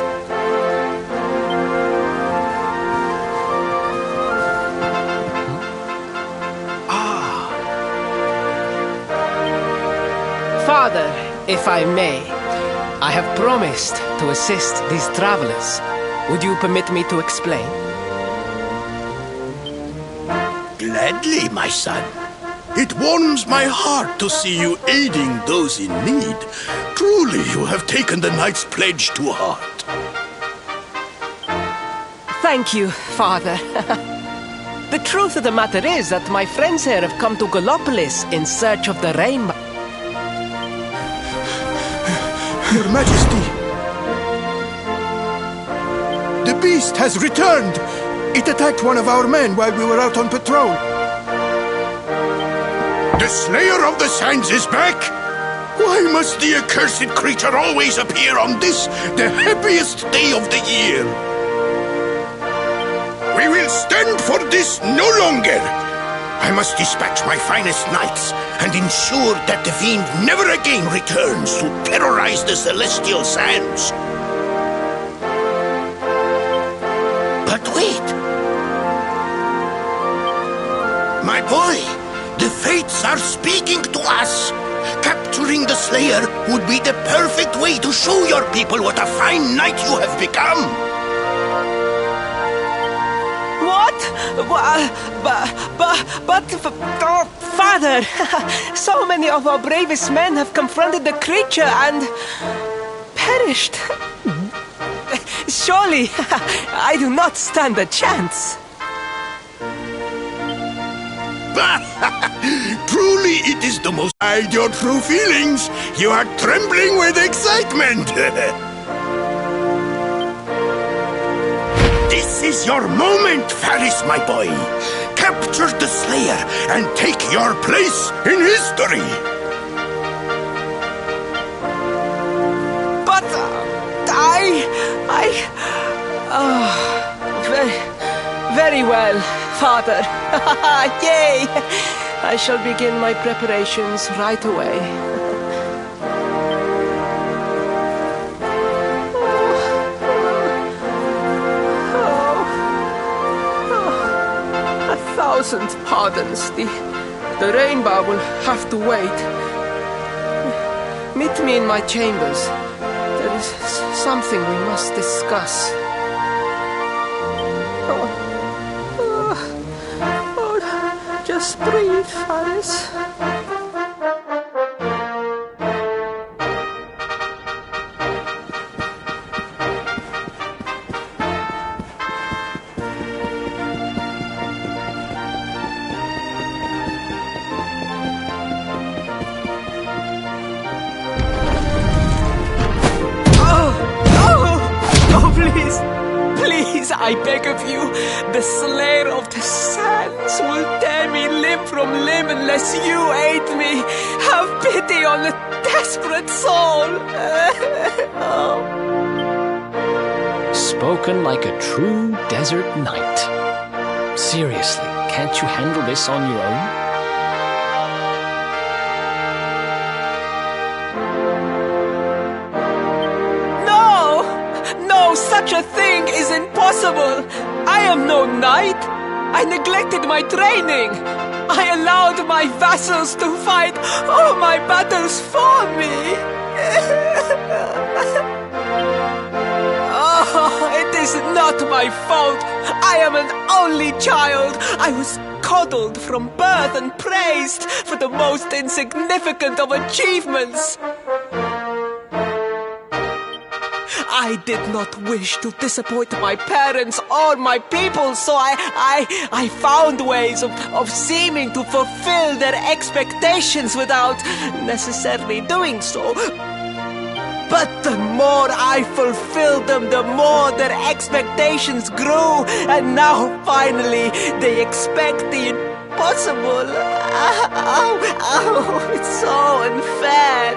Father, if I may, I have promised to assist these travelers. Would you permit me to explain? Gladly, my son. It warms my heart to see you aiding those in need. Truly, you have taken the knight's pledge to heart. Thank you, Father. The truth of the matter is that my friends here have come to Gallopolis in search of the rainbow. Your Majesty! The beast has returned! It attacked one of our men while we were out on patrol. The Slayer of the Sands is back? Why must the accursed creature always appear on this, the happiest day of the year? We will stand for this no longer! I must dispatch my finest knights and ensure that the fiend never again returns to terrorize the celestial sands. But wait! My boy, the fates are speaking to us. Capturing the Slayer would be the perfect way to show your people what a fine knight you have become. What? Father, so many of our bravest men have confronted the creature and perished. Surely, I do not stand a chance. Truly, it is the most... Hide your true feelings. You are trembling with excitement. This is your moment, Faris, my boy. Capture the Slayer and take your place in history. But very well, Father. Yay! I shall begin my preparations right away. Thousand pardons. The rainbow will have to wait. Meet me in my chambers. There is something we must discuss. Just breathe, Faris. I beg of you, the Slayer of the Sands will tear me limb from limb unless you aid me. Have pity on a desperate soul. Spoken like a true desert knight. Seriously, can't you handle this on your own? Such a thing is impossible! I am no knight! I neglected my training! I allowed my vassals to fight all my battles for me! Oh, it is not my fault! I am an only child! I was coddled from birth and praised for the most insignificant of achievements! I did not wish to disappoint my parents or my people, so I found ways of seeming to fulfill their expectations without necessarily doing so. But the more I fulfilled them, the more their expectations grew, and now finally they expect the impossible. Oh, it's so unfair.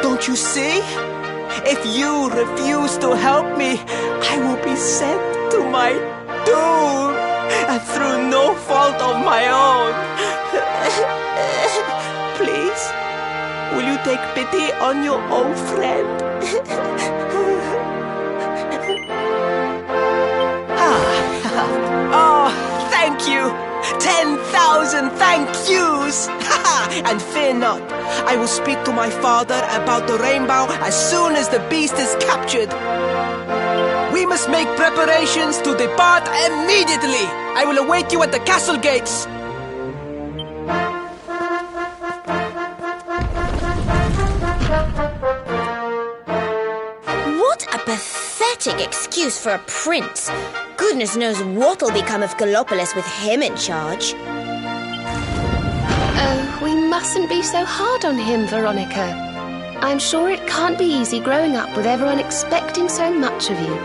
Don't you see? If you refuse to help me, I will be sent to my doom, and through no fault of my own. please? Will you take pity on your old friend? Oh, thank you! 10,000 thank yous! And fear not, I will speak to my father about the rainbow as soon as the beast is captured. We must make preparations to depart immediately. I will await you at the castle gates. What a pathetic excuse for a prince. Goodness knows what'll become of Gallopolis with him in charge. Oh, we mustn't be so hard on him, Veronica. I'm sure it can't be easy growing up with everyone expecting so much of you.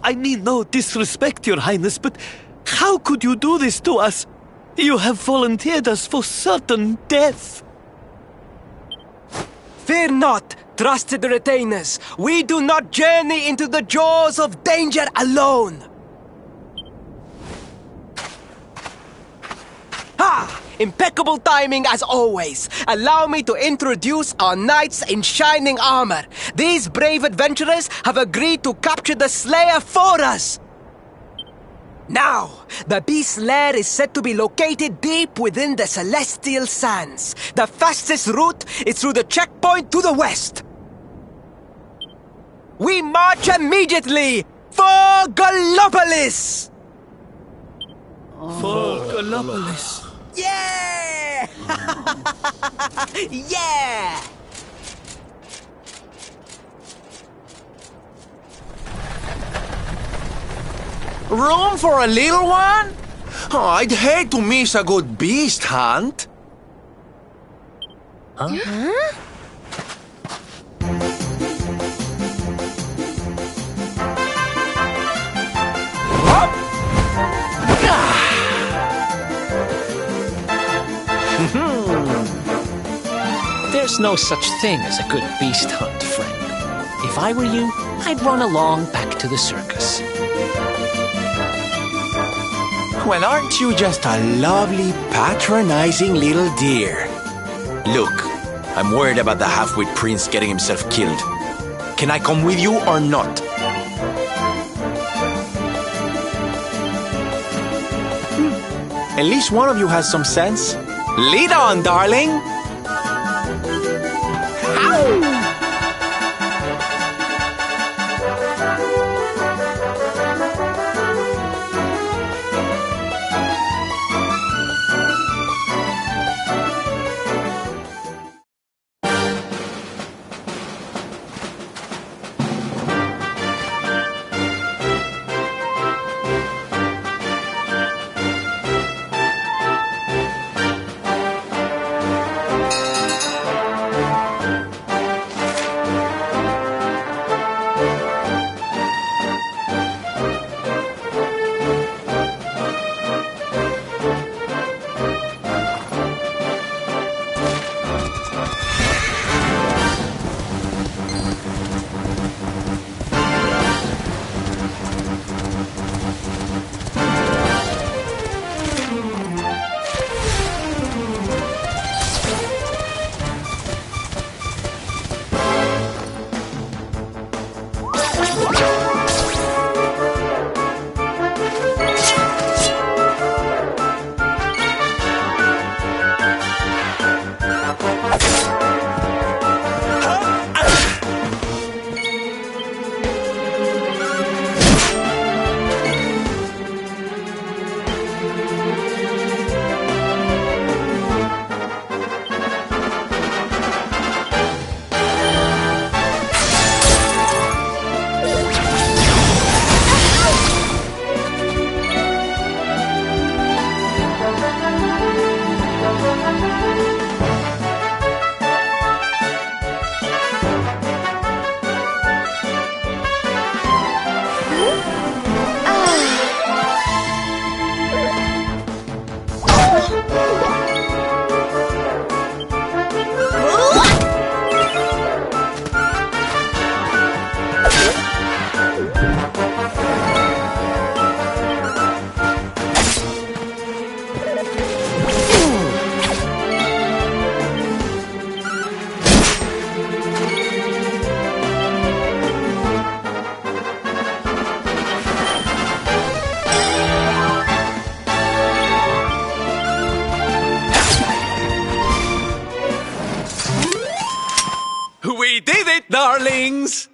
I mean no disrespect, Your Highness, but how could you do this to us? You have volunteered us for certain death. Fear not, trusted retainers. We do not journey into the jaws of danger alone. Ha! Impeccable timing as always. Allow me to introduce our knights in shining armor. These brave adventurers have agreed to capture the Slayer for us. Now, the beast's lair is said to be located deep within the Celestial Sands. The fastest route is through the checkpoint to the west. We march immediately for Gallopolis! For Gallopolis. Yeah! Yeah! Room for a little one? Oh, I'd hate to miss a good beast hunt. Huh? There's no such thing as a good beast hunt, friend. If I were you, I'd run along back to the circus. Well, aren't you just a lovely, patronizing little dear? Look, I'm worried about the half-wit prince getting himself killed. Can I come with you or not? At least one of you has some sense. Lead on, darling! darlings!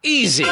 Easy.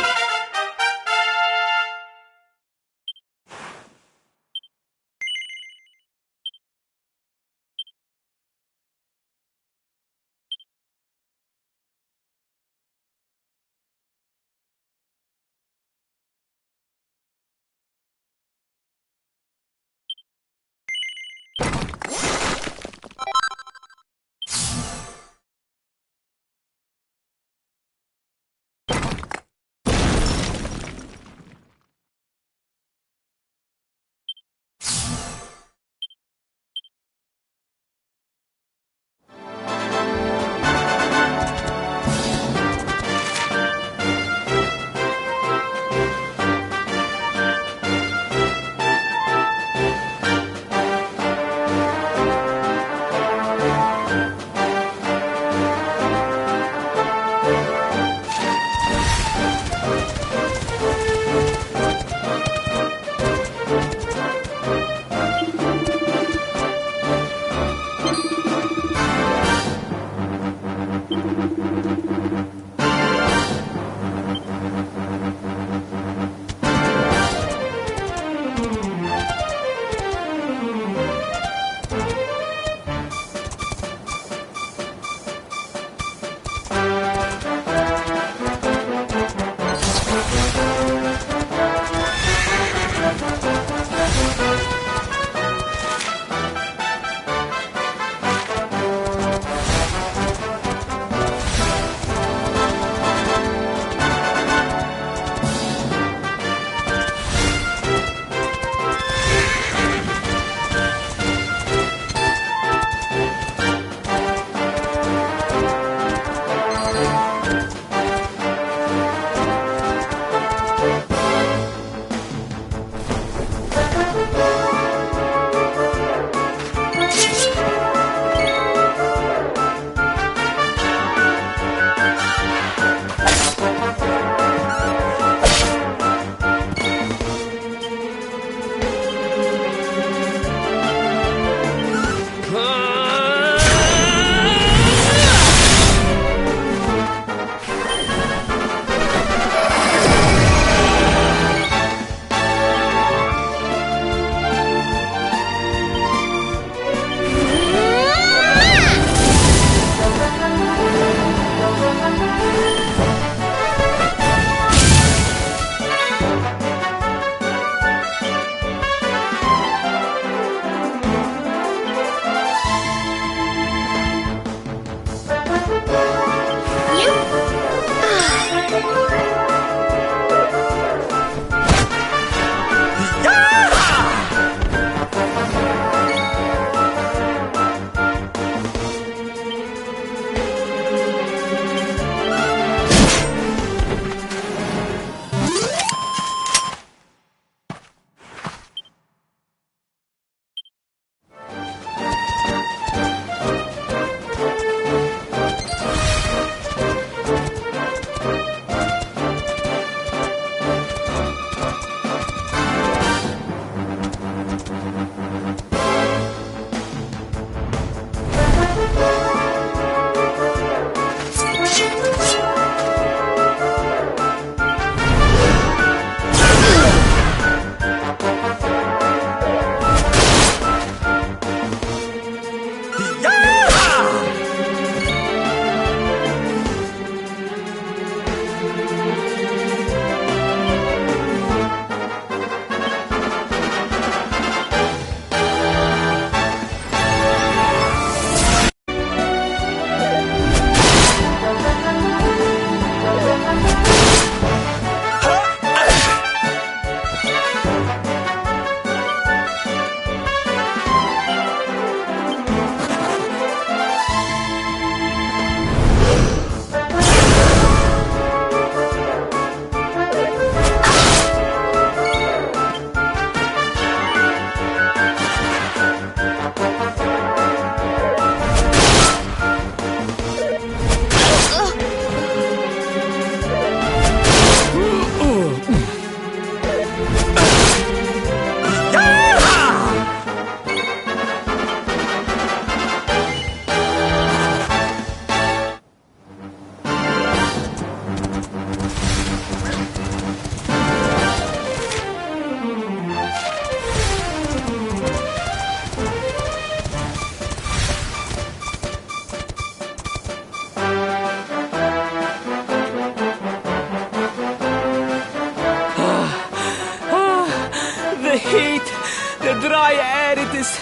dry air, it is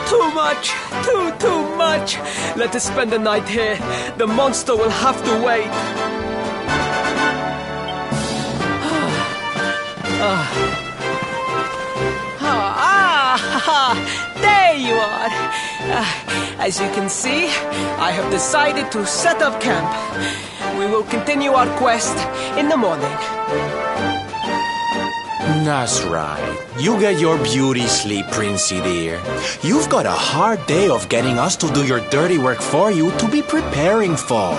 too much, too much. Let us spend the night here. The monster will have to wait. There you are. As you can see, I have decided to set up camp. We will continue our quest in the morning. That's right. You get your beauty sleep, Princey dear. You've got a hard day of getting us to do your dirty work for you to be preparing for.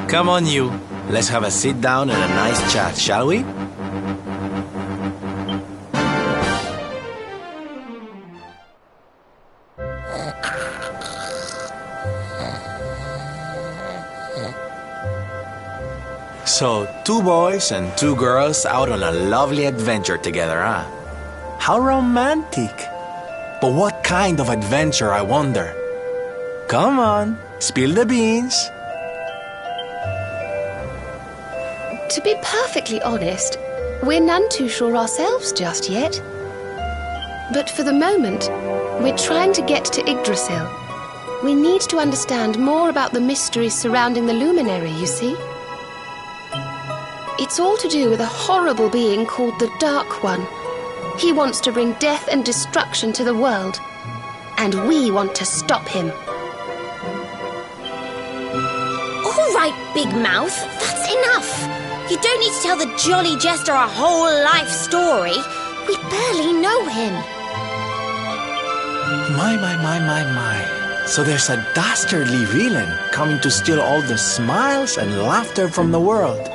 Come on, you. Let's have a sit down and a nice chat, shall we? So, 2 boys and 2 girls out on a lovely adventure together, huh? How romantic. But what kind of adventure, I wonder? Come on, spill the beans. To be perfectly honest, we're none too sure ourselves just yet. But for the moment, we're trying to get to Yggdrasil. We need to understand more about the mysteries surrounding the luminary, you see. It's all to do with a horrible being called the Dark One. He wants to bring death and destruction to the world. And we want to stop him. All right, Big Mouth, that's enough. You don't need to tell the jolly jester a whole life story. We barely know him. My. So there's a dastardly villain coming to steal all the smiles and laughter from the world.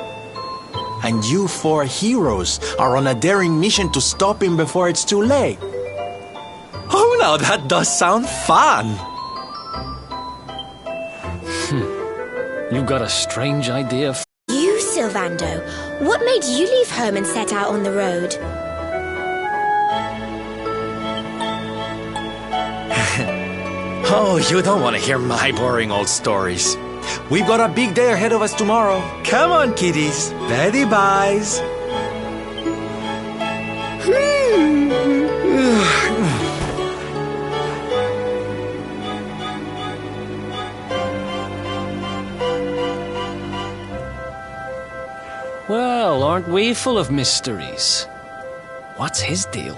And you 4 heroes are on a daring mission to stop him before it's too late. Oh, now that does sound fun. You got a strange idea. You, Sylvando, what made you leave home and set out on the road? Oh, you don't want to hear my boring old stories. We've got a big day ahead of us tomorrow. Come on, kiddies. Betty buys. Well, aren't we full of mysteries? What's his deal?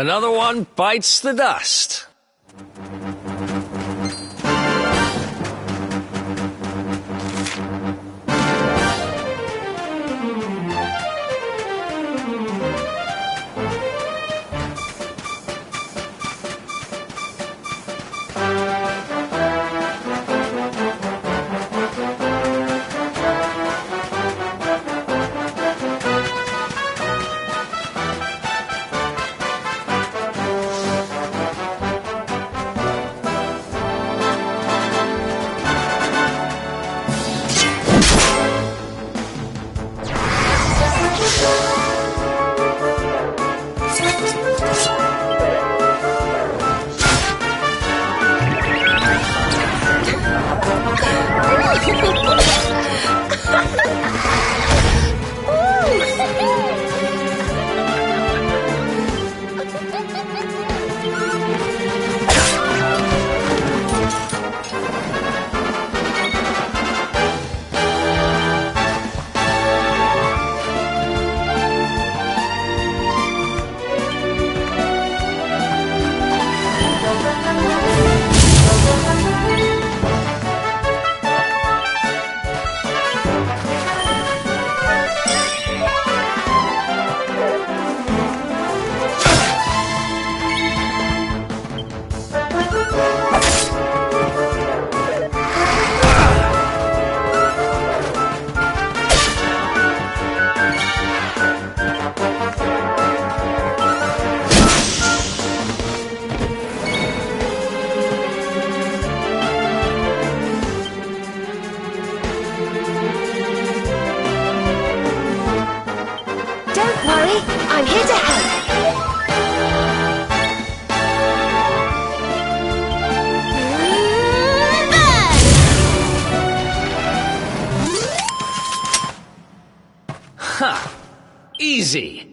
Another one bites the dust. I'm here to help. Ha! Easy.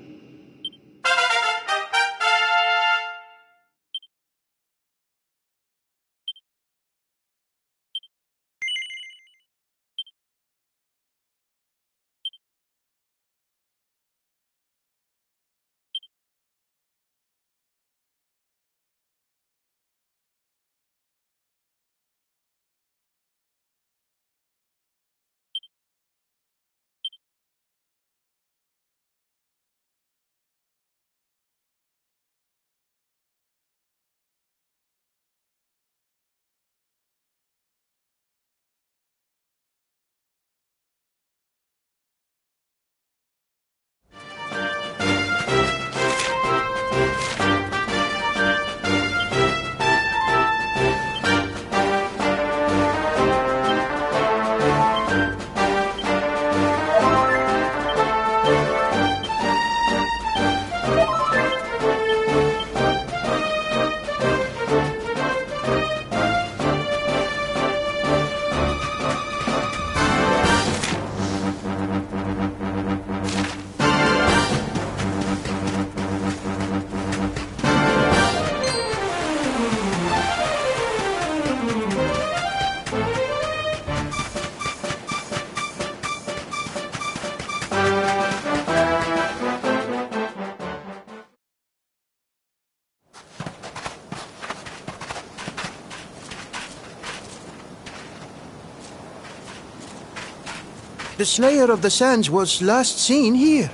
The Slayer of the Sands was last seen here.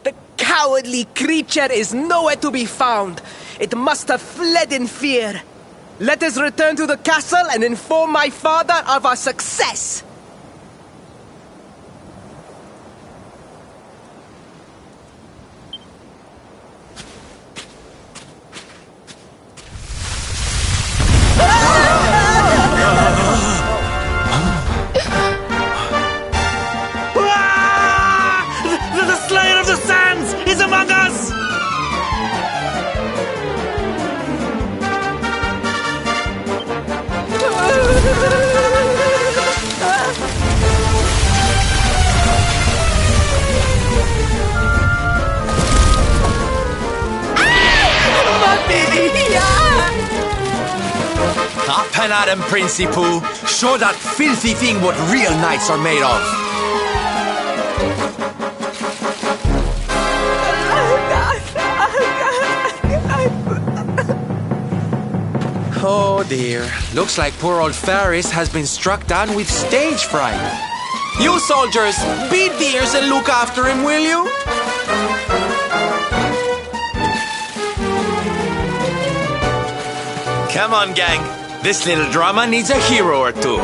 The cowardly creature is nowhere to be found. It must have fled in fear. Let us return to the castle and inform my father of our success. The Slayer of the Sands is among us! on at him, Princey Pooh. Show that filthy thing what real knights are made of. Oh dear. Looks like poor old Faris has been struck down with stage fright. You soldiers, be dears and look after him, will you? Come on, gang. This little drama needs a hero or two.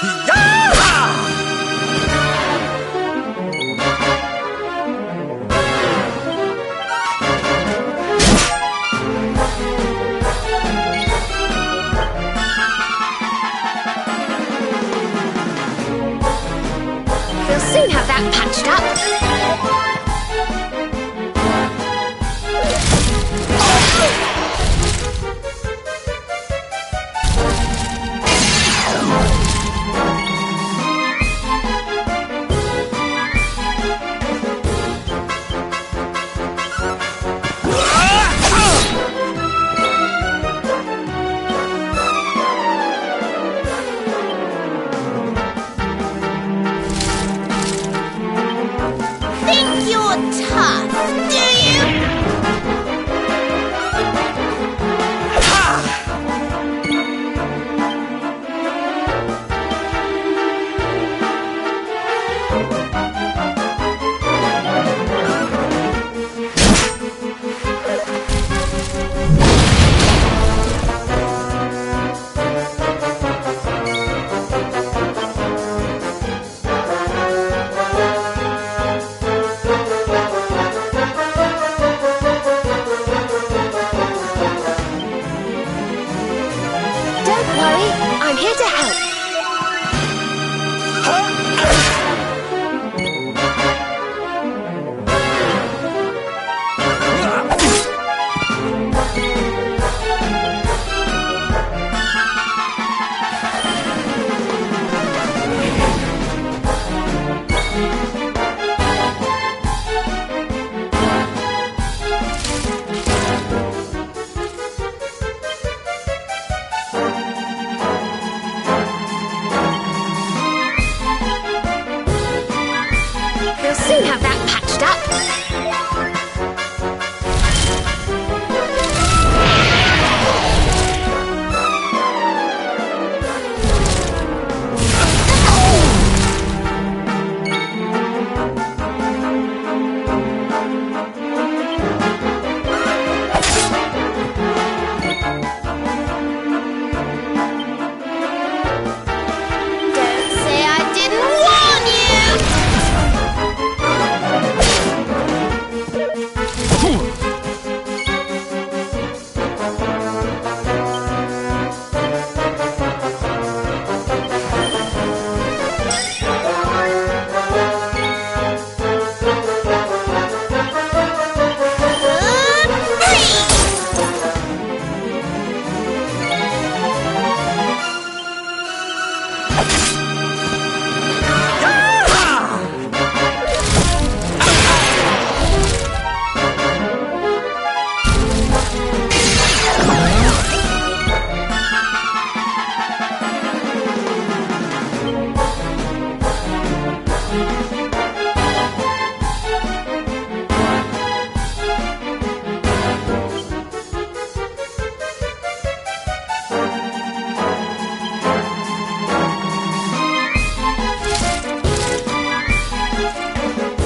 We'll soon have that patched up. Think you're tough, do you? Don't worry, I'm here to help. We'll soon have that patched up. Don't say I didn't warn you!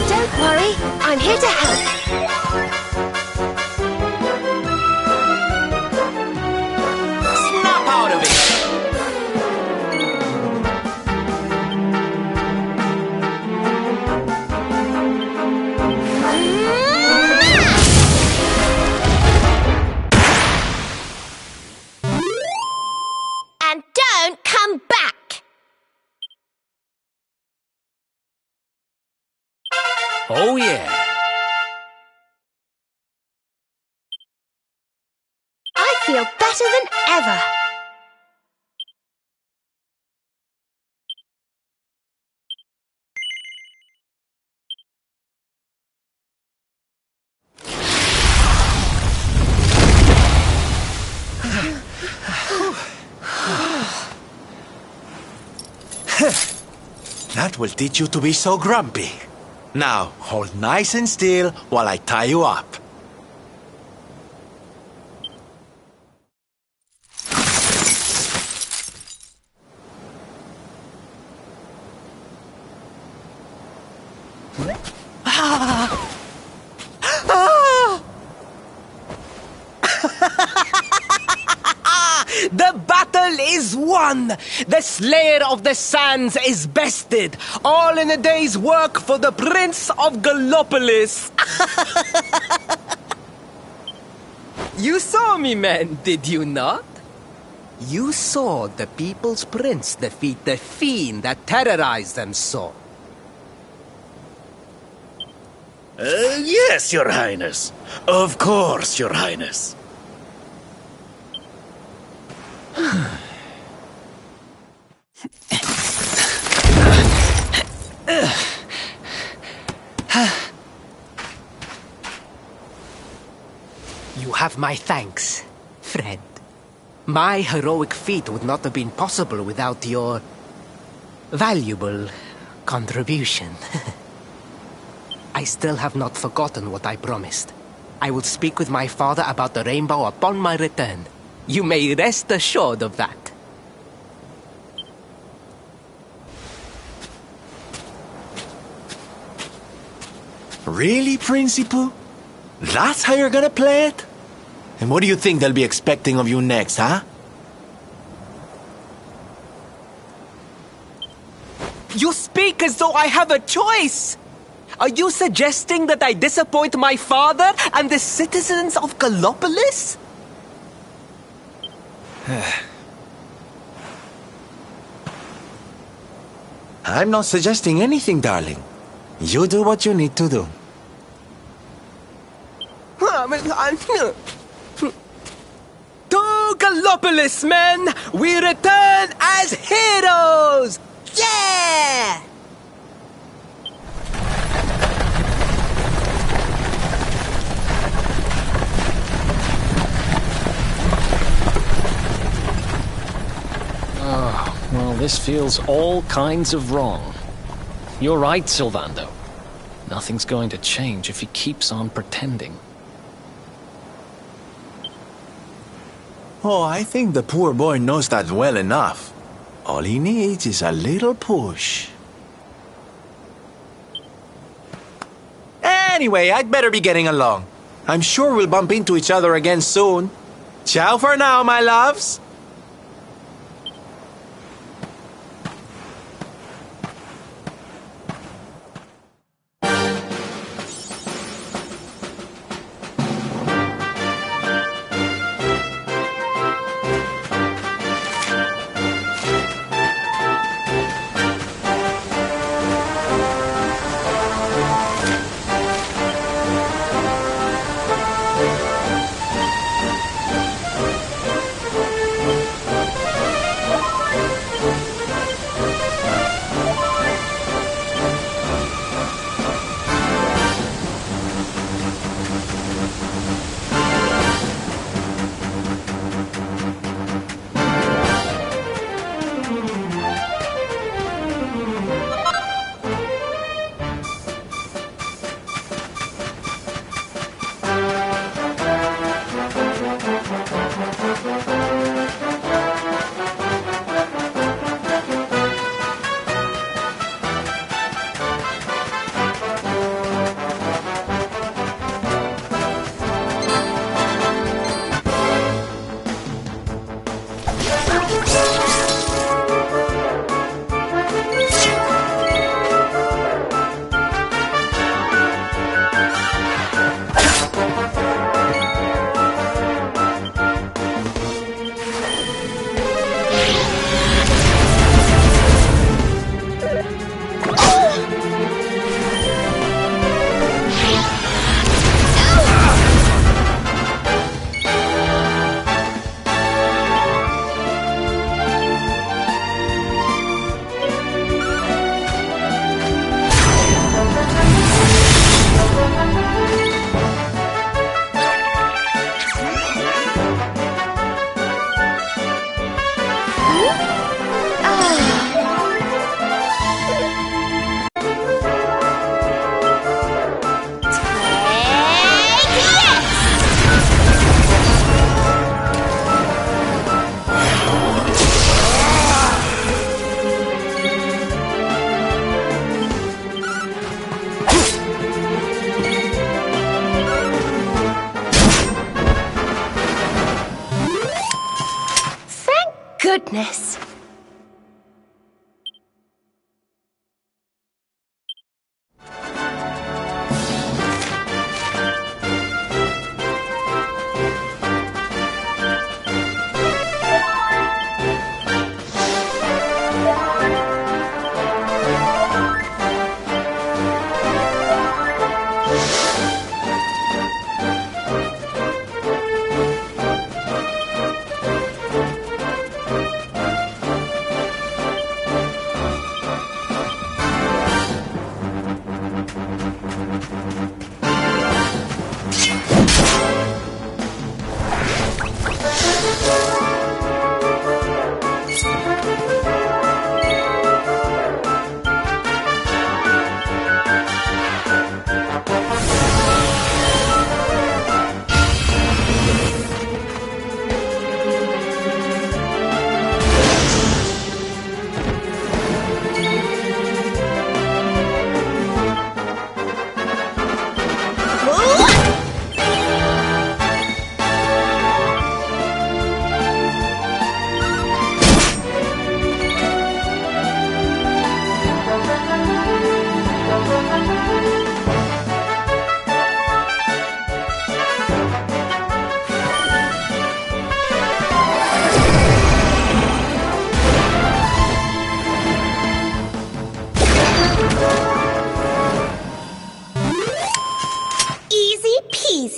Don't worry, I'm here to help. Snap out of it! And don't come back! Oh yeah. I feel better than ever. That will teach you to be so grumpy. Now, hold nice and still while I tie you up. The battle battle is won! The Slayer of the Sands is bested! All in a day's work for the Prince of Gallopolis! You saw me, men, did you not? You saw the People's Prince defeat the fiend that terrorized them so. Yes, Your Highness. Of course, Your Highness. You have my thanks, friend. My heroic feat would not have been possible without your valuable contribution. I still have not forgotten what I promised. I will speak with my father about the rainbow upon my return. You may rest assured of that. Really, Principal? That's how you're gonna play it? And what do you think they'll be expecting of you next, huh? You speak as though I have a choice! Are you suggesting that I disappoint my father and the citizens of Gallopolis? I'm not suggesting anything, darling. You do what you need to do. To Gallopolis, men! We return as heroes! Yeah! Oh, well, this feels all kinds of wrong. You're right, Sylvando. Nothing's going to change if he keeps on pretending. Oh, I think the poor boy knows that well enough. All he needs is a little push. Anyway, I'd better be getting along. I'm sure we'll bump into each other again soon. Ciao for now, my loves.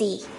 see.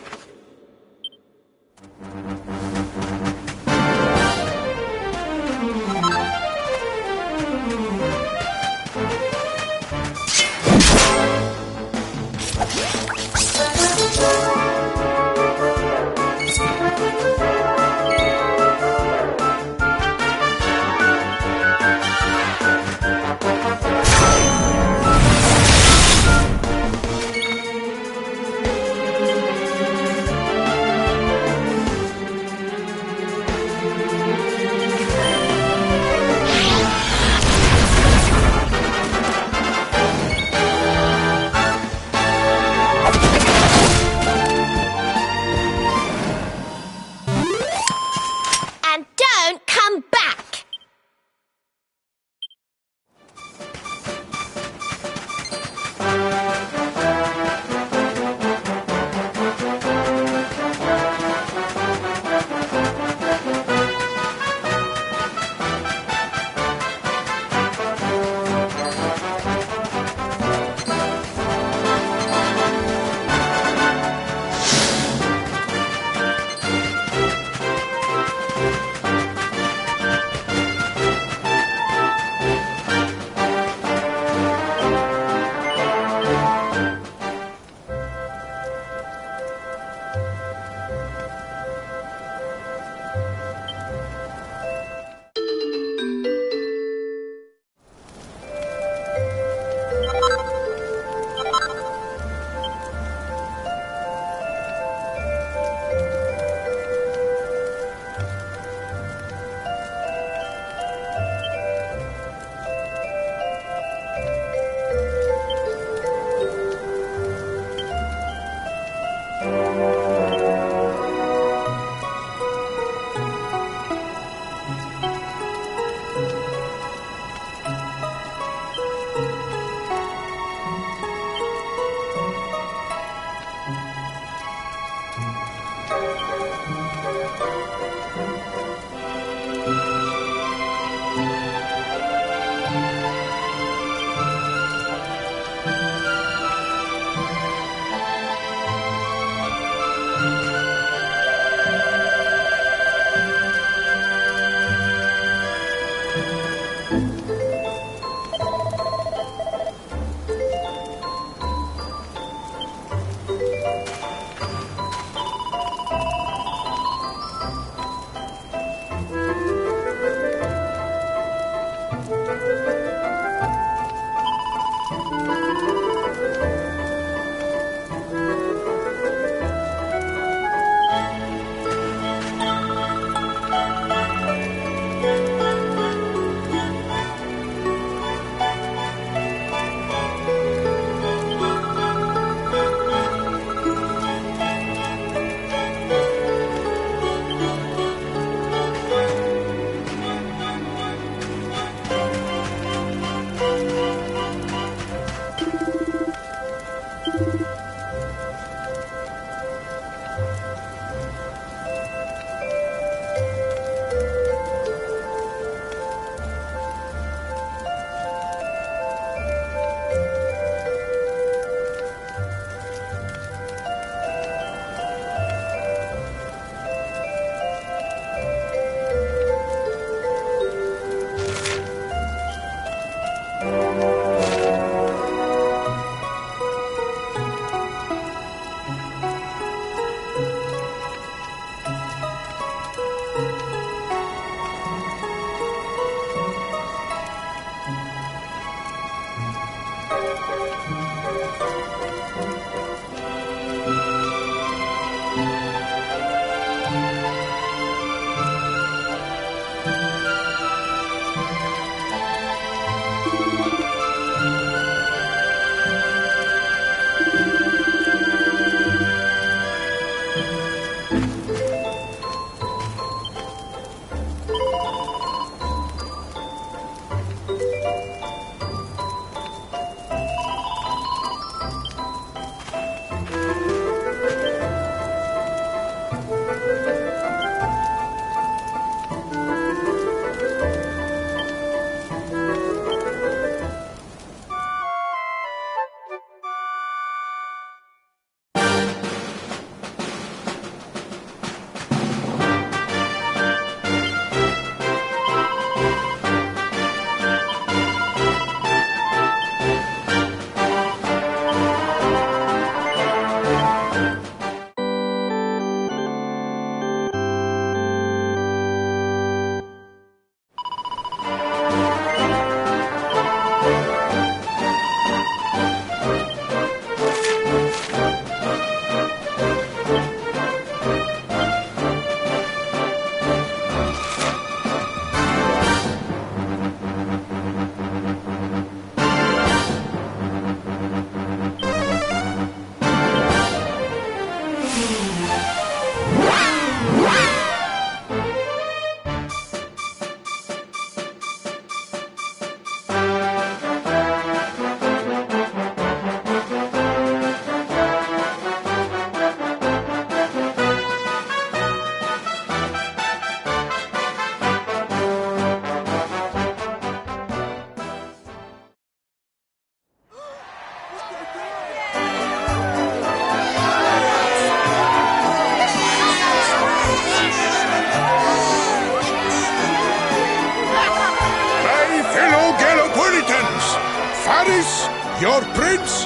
Faris, your prince,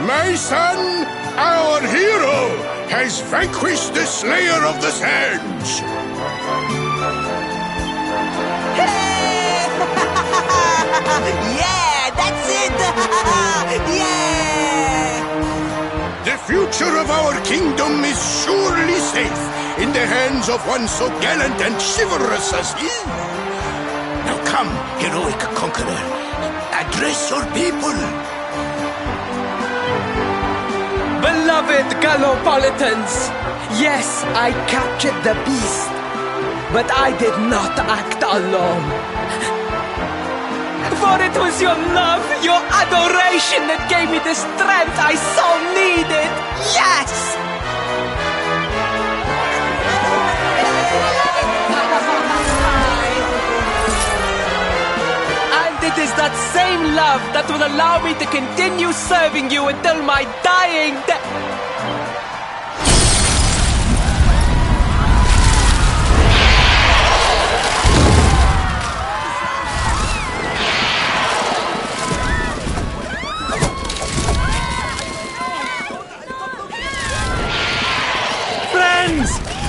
my son, our hero, has vanquished the Slayer of the Sands. Yeah, that's it! Yeah! The future of our kingdom is surely safe in the hands of one so gallant and chivalrous as he. Now come, heroic conqueror, address your people. Beloved Gallopolitans, yes, I captured the beast, but I did not act alone. For it was your love, your adoration that gave me the strength I so needed. Yes! And it is that same love that will allow me to continue serving you until my dying day.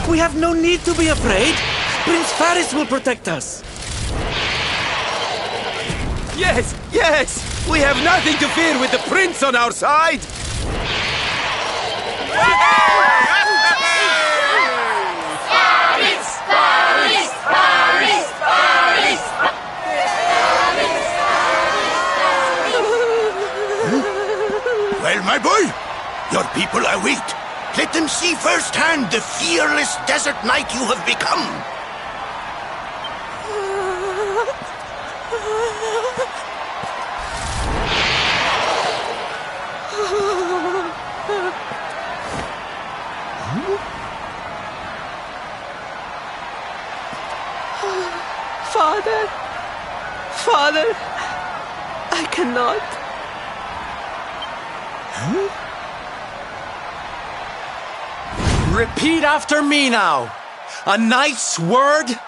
We have no need to be afraid. Prince Faris will protect us. Yes, yes! We have nothing to fear with the prince on our side! Faris! Faris! Faris! Faris! Well, my boy, your people await. Let them see firsthand the fearless desert knight you have become. Father, Father, I cannot. Repeat after me now. A knight's word?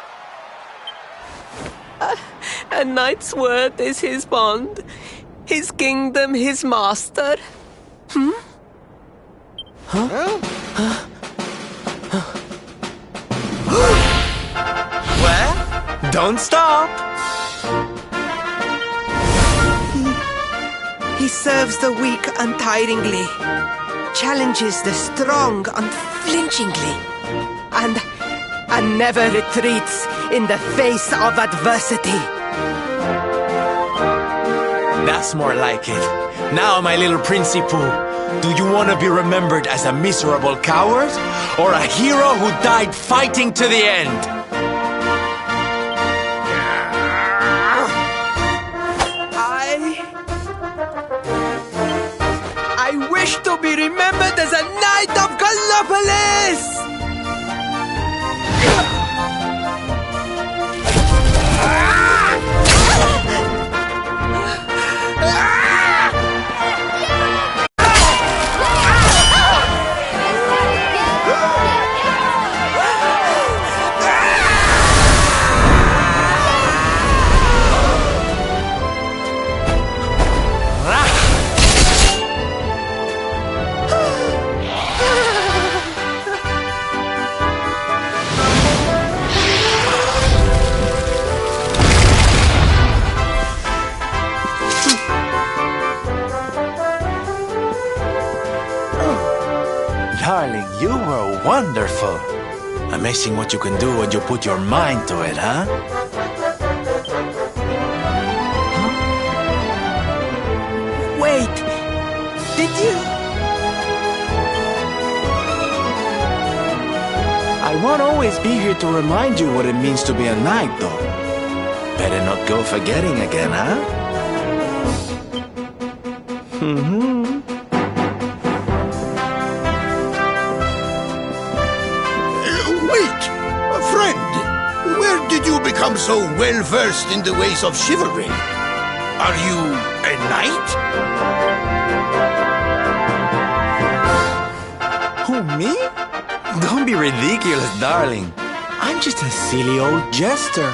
A knight's word is his bond, his kingdom, his master. Well, don't stop. He serves the weak untiringly, challenges the strong unflinchingly, and never retreats in the face of adversity. That's more like it. Now, my little Princey Pooh, do you want to be remembered as a miserable coward or a hero who died fighting to the end? I wish to be remembered as a knight of Gallopolis! Darling, you were wonderful. Amazing what you can do when you put your mind to it, huh? Wait, did you? I won't always be here to remind you what it means to be a knight, though. Better not go forgetting again, huh? Wait, friend. Where did you become so well-versed in the ways of chivalry? Are you a knight? Who, me? Don't be ridiculous, darling. I'm just a silly old jester.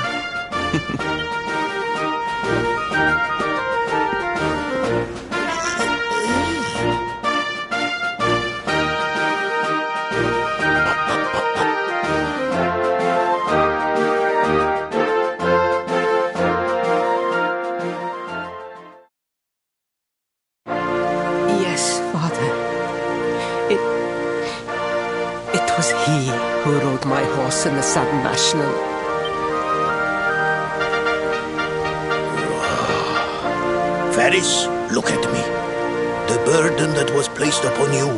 chaos in the Southern National. Faris, look at me. The burden that was placed upon you,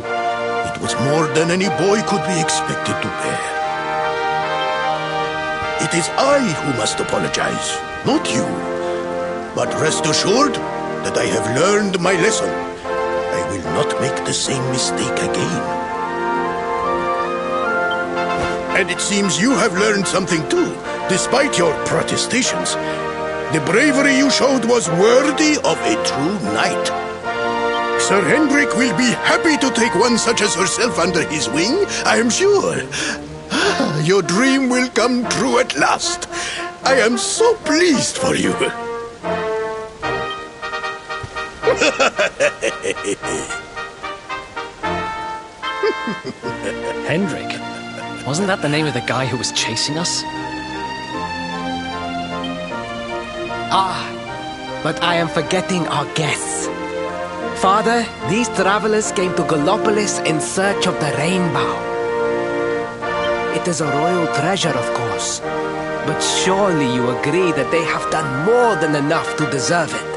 it was more than any boy could be expected to bear. It is I who must apologize, not you. But rest assured that I have learned my lesson. I will not make the same mistake again. And it seems you have learned something too, despite your protestations. The bravery you showed was worthy of a true knight. Sir Hendrik will be happy to take one such as herself under his wing, I am sure. Your dream will come true at last. I am so pleased for you. Hendrik? Wasn't that the name of the guy who was chasing us? But I am forgetting our guests. Father, these travelers came to Gallopolis in search of the rainbow. It is a royal treasure, of course. But surely you agree that they have done more than enough to deserve it.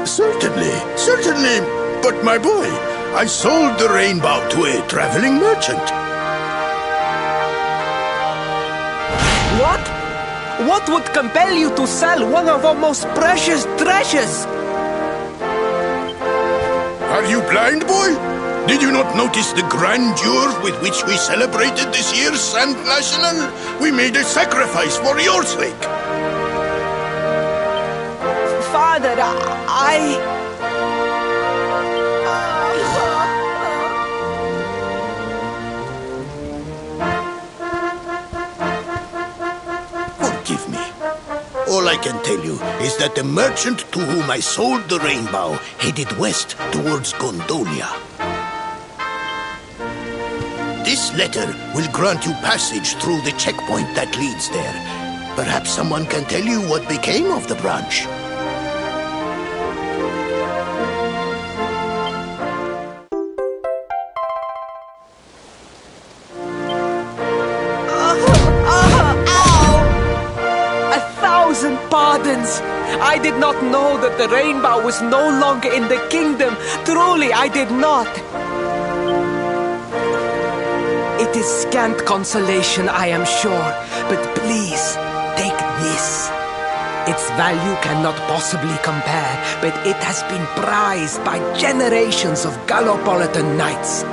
Certainly. But my boy, I sold the rainbow to a traveling merchant. What? What would compel you to sell one of our most precious treasures? Are you blind, boy? Did you not notice the grandeur with which we celebrated this year's Sand National? We made a sacrifice for your sake. Father, Forgive me. All I can tell you is that the merchant to whom I sold the rainbow headed west towards Gondolia. This letter will grant you passage through the checkpoint that leads there. Perhaps someone can tell you what became of the branch. Pardons! I did not know that the rainbow was no longer in the kingdom. Truly, I did not. It is scant consolation, I am sure. But please, take this. Its value cannot possibly compare, but it has been prized by generations of Gallopolitan knights.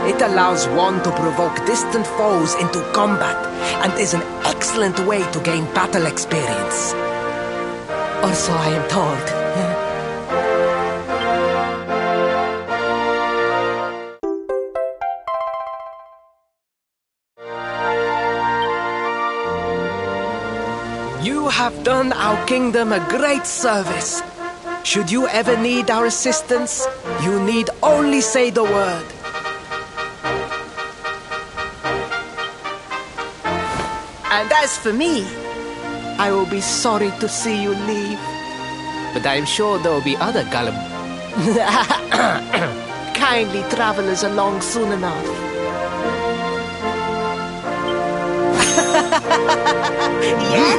It allows one to provoke distant foes into combat and is an excellent way to gain battle experience. Or so I am told. You have done our kingdom a great service. Should you ever need our assistance, you need only say the word. And as for me, I will be sorry to see you leave. But I am sure there will be other kindly travelers along soon enough. Yeah?